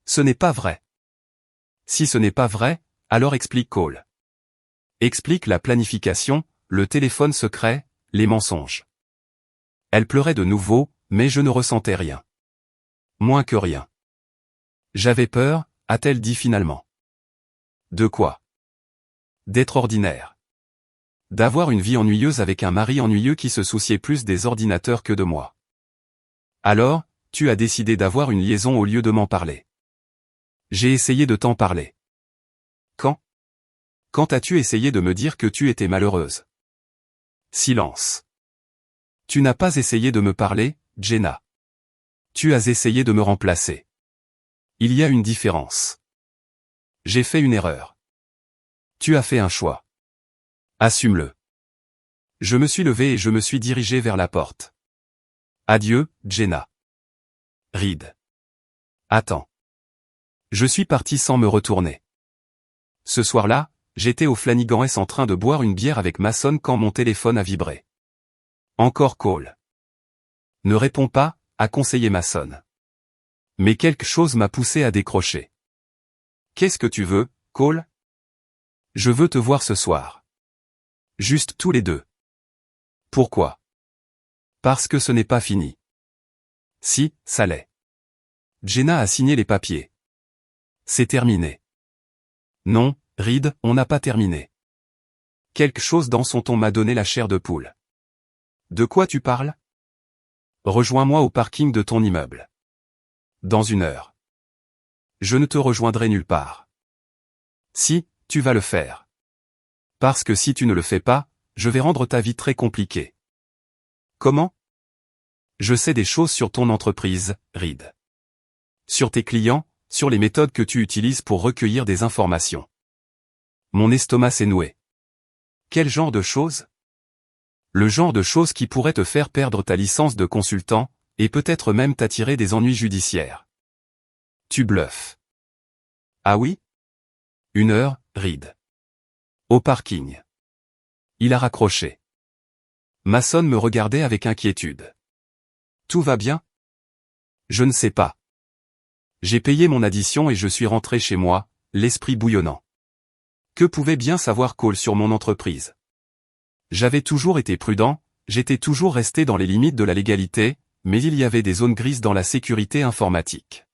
S1: Ce n'est pas vrai. Si ce n'est pas vrai, alors explique Cole. Explique la planification, le téléphone secret, les mensonges. Elle pleurait de nouveau, mais je ne ressentais rien. Moins que rien. J'avais peur, a-t-elle dit finalement. De quoi? D'être ordinaire. D'avoir une vie ennuyeuse avec un mari ennuyeux qui se souciait plus des ordinateurs que de moi. Alors, tu as décidé d'avoir une liaison au lieu de m'en parler. J'ai essayé de t'en parler. Quand? Quand as-tu essayé de me dire que tu étais malheureuse? Silence. Tu n'as pas essayé de me parler, Jenna. Tu as essayé de me remplacer. Il y a une différence. J'ai fait une erreur. Tu as fait un choix. Assume-le. Je me suis levé et je me suis dirigé vers la porte. Adieu, Jenna. Reed. Attends. Je suis parti sans me retourner. Ce soir-là, j'étais au Flanagan S en train de boire une bière avec Mason quand mon téléphone a vibré. Encore Cole. Ne réponds pas, a conseillé Mason. Mais quelque chose m'a poussé à décrocher. Qu'est-ce que tu veux, Cole? Je veux te voir ce soir. Juste tous les deux. Pourquoi? Parce que ce n'est pas fini. Si, ça l'est. Jenna a signé les papiers. C'est terminé. Non, Reed, on n'a pas terminé. Quelque chose dans son ton m'a donné la chair de poule. De quoi tu parles? Rejoins-moi au parking de ton immeuble. Dans 1 heure. Je ne te rejoindrai nulle part. Si, tu vas le faire. Parce que si tu ne le fais pas, je vais rendre ta vie très compliquée. Comment? Je sais des choses sur ton entreprise, Reed. Sur tes clients, sur les méthodes que tu utilises pour recueillir des informations. Mon estomac s'est noué. Quel genre de choses? Le genre de choses qui pourraient te faire perdre ta licence de consultant, et peut-être même t'attirer des ennuis judiciaires. Tu bluffes. Ah oui? 1 heure, Reed. Au parking. Il a raccroché. Mason me regardait avec inquiétude. Tout va bien? Je ne sais pas. J'ai payé mon addition et je suis rentré chez moi, l'esprit bouillonnant. Que pouvait bien savoir Cole sur mon entreprise? J'avais toujours été prudent, j'étais toujours resté dans les limites de la légalité, mais il y avait des zones grises dans la sécurité informatique.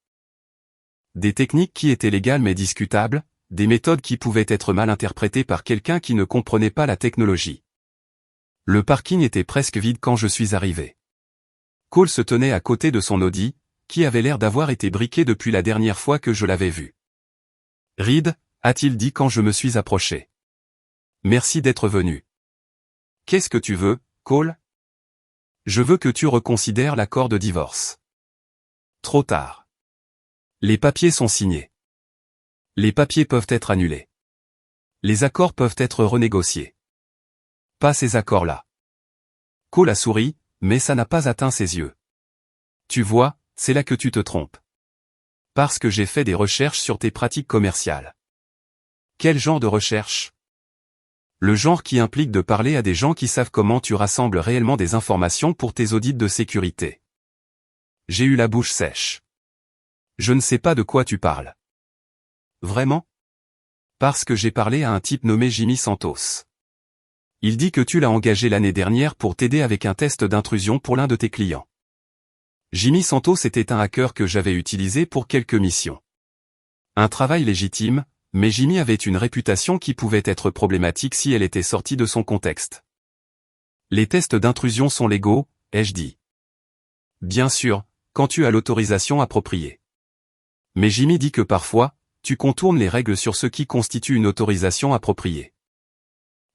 S1: Des techniques qui étaient légales mais discutables, des méthodes qui pouvaient être mal interprétées par quelqu'un qui ne comprenait pas la technologie. Le parking était presque vide quand je suis arrivé. Cole se tenait à côté de son Audi, qui avait l'air d'avoir été briqué depuis la dernière fois que je l'avais vu. Reed, a-t-il dit quand je me suis approché. Merci d'être venu. Qu'est-ce que tu veux, Cole? Je veux que tu reconsidères l'accord de divorce. Trop tard. Les papiers sont signés. Les papiers peuvent être annulés. Les accords peuvent être renégociés. Pas ces accords-là. Cole a souri, mais ça n'a pas atteint ses yeux. Tu vois, c'est là que tu te trompes. Parce que j'ai fait des recherches sur tes pratiques commerciales. Quel genre de recherche? Le genre qui implique de parler à des gens qui savent comment tu rassembles réellement des informations pour tes audits de sécurité. J'ai eu la bouche sèche. Je ne sais pas de quoi tu parles. Vraiment? Parce que j'ai parlé à un type nommé Jimmy Santos. Il dit que tu l'as engagé l'année dernière pour t'aider avec un test d'intrusion pour l'un de tes clients. Jimmy Santos était un hacker que j'avais utilisé pour quelques missions. Un travail légitime, mais Jimmy avait une réputation qui pouvait être problématique si elle était sortie de son contexte. Les tests d'intrusion sont légaux, ai-je dit. Bien sûr, quand tu as l'autorisation appropriée. Mais Jimmy dit que parfois, tu contournes les règles sur ce qui constitue une autorisation appropriée.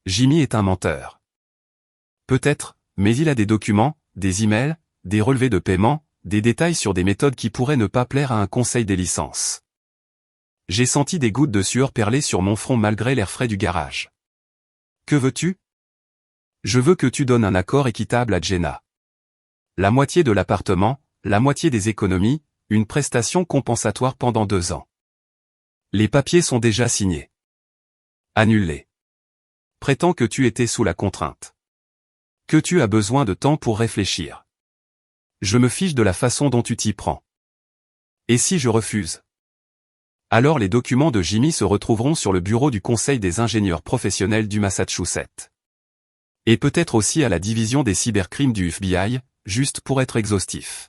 S1: Jimmy est un menteur. Peut-être, mais il a des documents, des emails, des relevés de paiement, des détails sur des méthodes qui pourraient ne pas plaire à un conseil des licences. J'ai senti des gouttes de sueur perler sur mon front malgré l'air frais du garage. Que veux-tu? Je veux que tu donnes un accord équitable à Jenna. La moitié de l'appartement, la moitié des économies, une prestation compensatoire pendant 2 ans. Les papiers sont déjà signés. Annule-les. Prétends que tu étais sous la contrainte. Que tu as besoin de temps pour réfléchir. Je me fiche de la façon dont tu t'y prends. Et si je refuse? Alors les documents de Jimmy se retrouveront sur le bureau du Conseil des ingénieurs professionnels du Massachusetts. Et peut-être aussi à la division des cybercrimes du FBI, juste pour être exhaustif.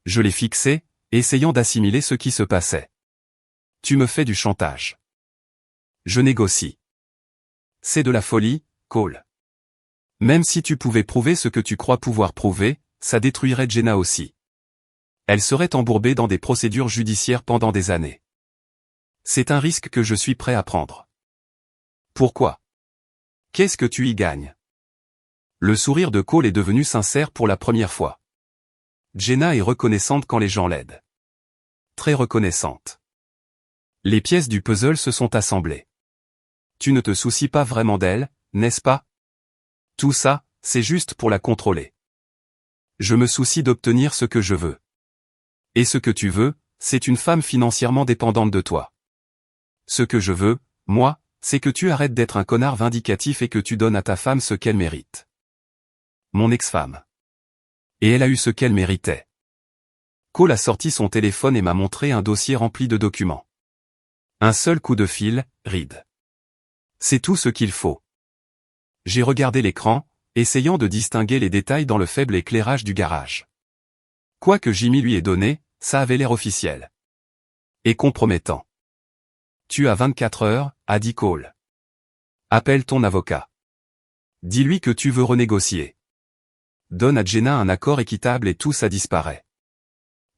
S1: Je l'ai fixé, essayant d'assimiler ce qui se passait. Tu me fais du chantage. Je négocie. C'est de la folie, Cole. Même si tu pouvais prouver ce que tu crois pouvoir prouver, ça détruirait Jenna aussi. Elle serait embourbée dans des procédures judiciaires pendant des années. C'est un risque que je suis prêt à prendre. Pourquoi? Qu'est-ce que tu y gagnes? Le sourire de Cole est devenu sincère pour la première fois. Jenna est reconnaissante quand les gens l'aident. Très reconnaissante. Les pièces du puzzle se sont assemblées. Tu ne te soucies pas vraiment d'elle, n'est-ce pas? Tout ça, c'est juste pour la contrôler. Je me soucie d'obtenir ce que je veux. Et ce que tu veux, c'est une femme financièrement dépendante de toi. Ce que je veux, moi, c'est que tu arrêtes d'être un connard vindicatif et que tu donnes à ta femme ce qu'elle mérite. Mon ex-femme. Et elle a eu ce qu'elle méritait. Cole a sorti son téléphone et m'a montré un dossier rempli de documents. Un seul coup de fil, Reed. C'est tout ce qu'il faut. J'ai regardé l'écran, essayant de distinguer les détails dans le faible éclairage du garage. Quoi que Jimmy lui ait donné, ça avait l'air officiel. Et compromettant. Tu as 24 heures, a dit Cole. Appelle ton avocat. Dis-lui que tu veux renégocier. Donne à Jenna un accord équitable et tout ça disparaît.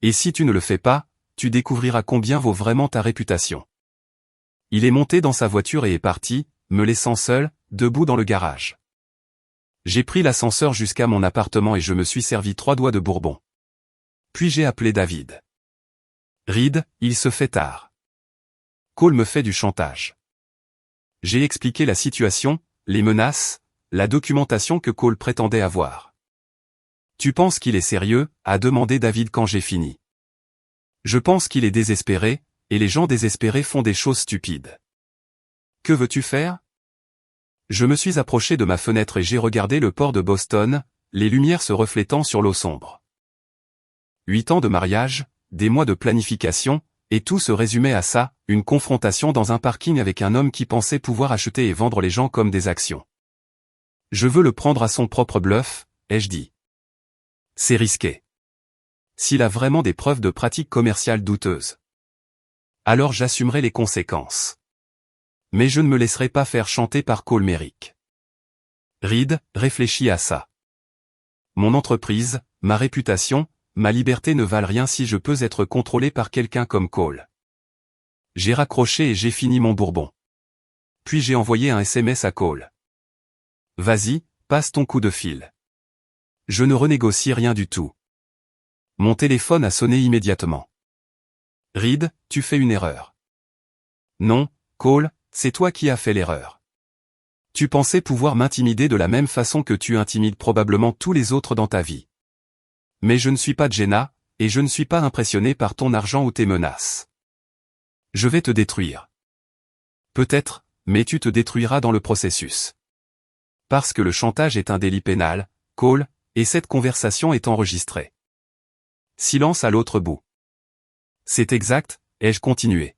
S1: Et si tu ne le fais pas, tu découvriras combien vaut vraiment ta réputation. Il est monté dans sa voiture et est parti, me laissant seul, debout dans le garage. J'ai pris l'ascenseur jusqu'à mon appartement et je me suis servi 3 doigts de bourbon. Puis j'ai appelé David. Reed, il se fait tard. Cole me fait du chantage. J'ai expliqué la situation, les menaces, la documentation que Cole prétendait avoir. Tu penses qu'il est sérieux, a demandé David quand j'ai fini. Je pense qu'il est désespéré, et les gens désespérés font des choses stupides. Que veux-tu faire? Je me suis approché de ma fenêtre et j'ai regardé le port de Boston, les lumières se reflétant sur l'eau sombre. 8 ans de mariage, des mois de planification, et tout se résumait à ça, une confrontation dans un parking avec un homme qui pensait pouvoir acheter et vendre les gens comme des actions. Je veux le prendre à son propre bluff, ai-je dit. C'est risqué. S'il a vraiment des preuves de pratiques commerciales douteuses. Alors j'assumerai les conséquences. Mais je ne me laisserai pas faire chanter par Cole Merrick. Reed, réfléchis à ça. Mon entreprise, ma réputation, ma liberté ne valent rien si je peux être contrôlé par quelqu'un comme Cole. J'ai raccroché et j'ai fini mon bourbon. Puis j'ai envoyé un SMS à Cole. Vas-y, passe ton coup de fil. Je ne renégocie rien du tout. Mon téléphone a sonné immédiatement. Reed, tu fais une erreur. Non, Cole, c'est toi qui as fait l'erreur. Tu pensais pouvoir m'intimider de la même façon que tu intimides probablement tous les autres dans ta vie. Mais je ne suis pas Jenna, et je ne suis pas impressionné par ton argent ou tes menaces. Je vais te détruire. Peut-être, mais tu te détruiras dans le processus. Parce que le chantage est un délit pénal, Cole, et cette conversation est enregistrée. Silence à l'autre bout. C'est exact, ai-je continué.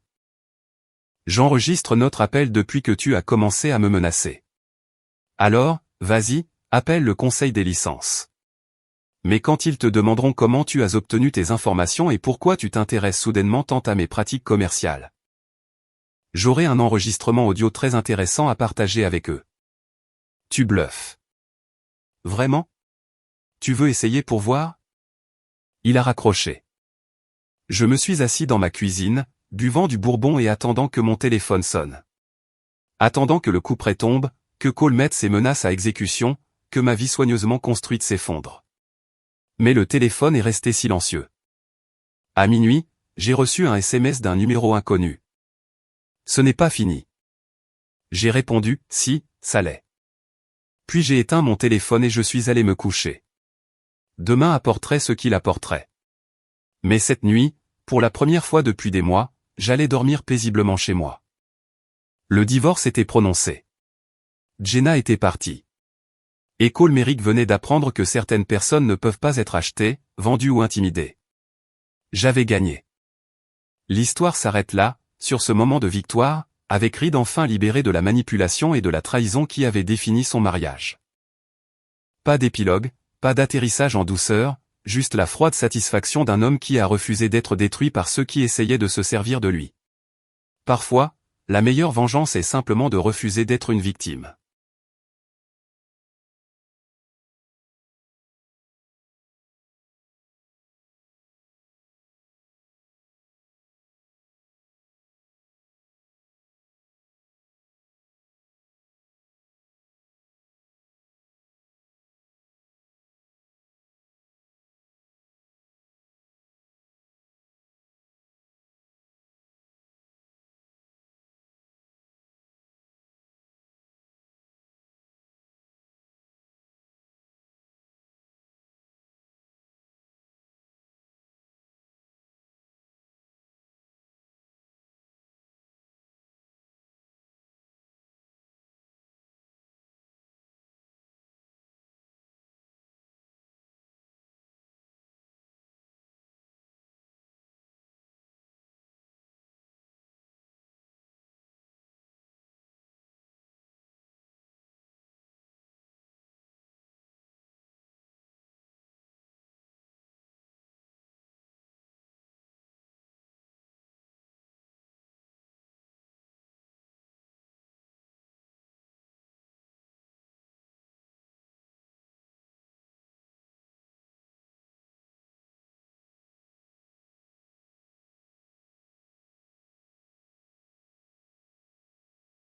S1: J'enregistre notre appel depuis que tu as commencé à me menacer. Alors, vas-y, appelle le conseil des licences. Mais quand ils te demanderont comment tu as obtenu tes informations et pourquoi tu t'intéresses soudainement tant à mes pratiques commerciales, j'aurai un enregistrement audio très intéressant à partager avec eux. Tu bluffes. Vraiment? Tu veux essayer pour voir? Il a raccroché. Je me suis assis dans ma cuisine, buvant du bourbon et attendant que mon téléphone sonne. Attendant que le couperet tombe, que Cole mette ses menaces à exécution, que ma vie soigneusement construite s'effondre. Mais le téléphone est resté silencieux. À minuit, j'ai reçu un SMS d'un numéro inconnu. Ce n'est pas fini. J'ai répondu, si, ça l'est. Puis j'ai éteint mon téléphone et je suis allé me coucher. Demain apporterait ce qu'il apporterait. Mais cette nuit, pour la première fois depuis des mois, j'allais dormir paisiblement chez moi. Le divorce était prononcé. Jenna était partie. Et Cole Merrick venait d'apprendre que certaines personnes ne peuvent pas être achetées, vendues ou intimidées. J'avais gagné. L'histoire s'arrête là, sur ce moment de victoire, avec Reed enfin libéré de la manipulation et de la trahison qui avait défini son mariage. Pas d'épilogue, pas d'atterrissage en douceur, juste la froide satisfaction d'un homme qui a refusé d'être détruit par ceux qui essayaient de se servir de lui. Parfois, la meilleure vengeance est simplement de refuser d'être une victime.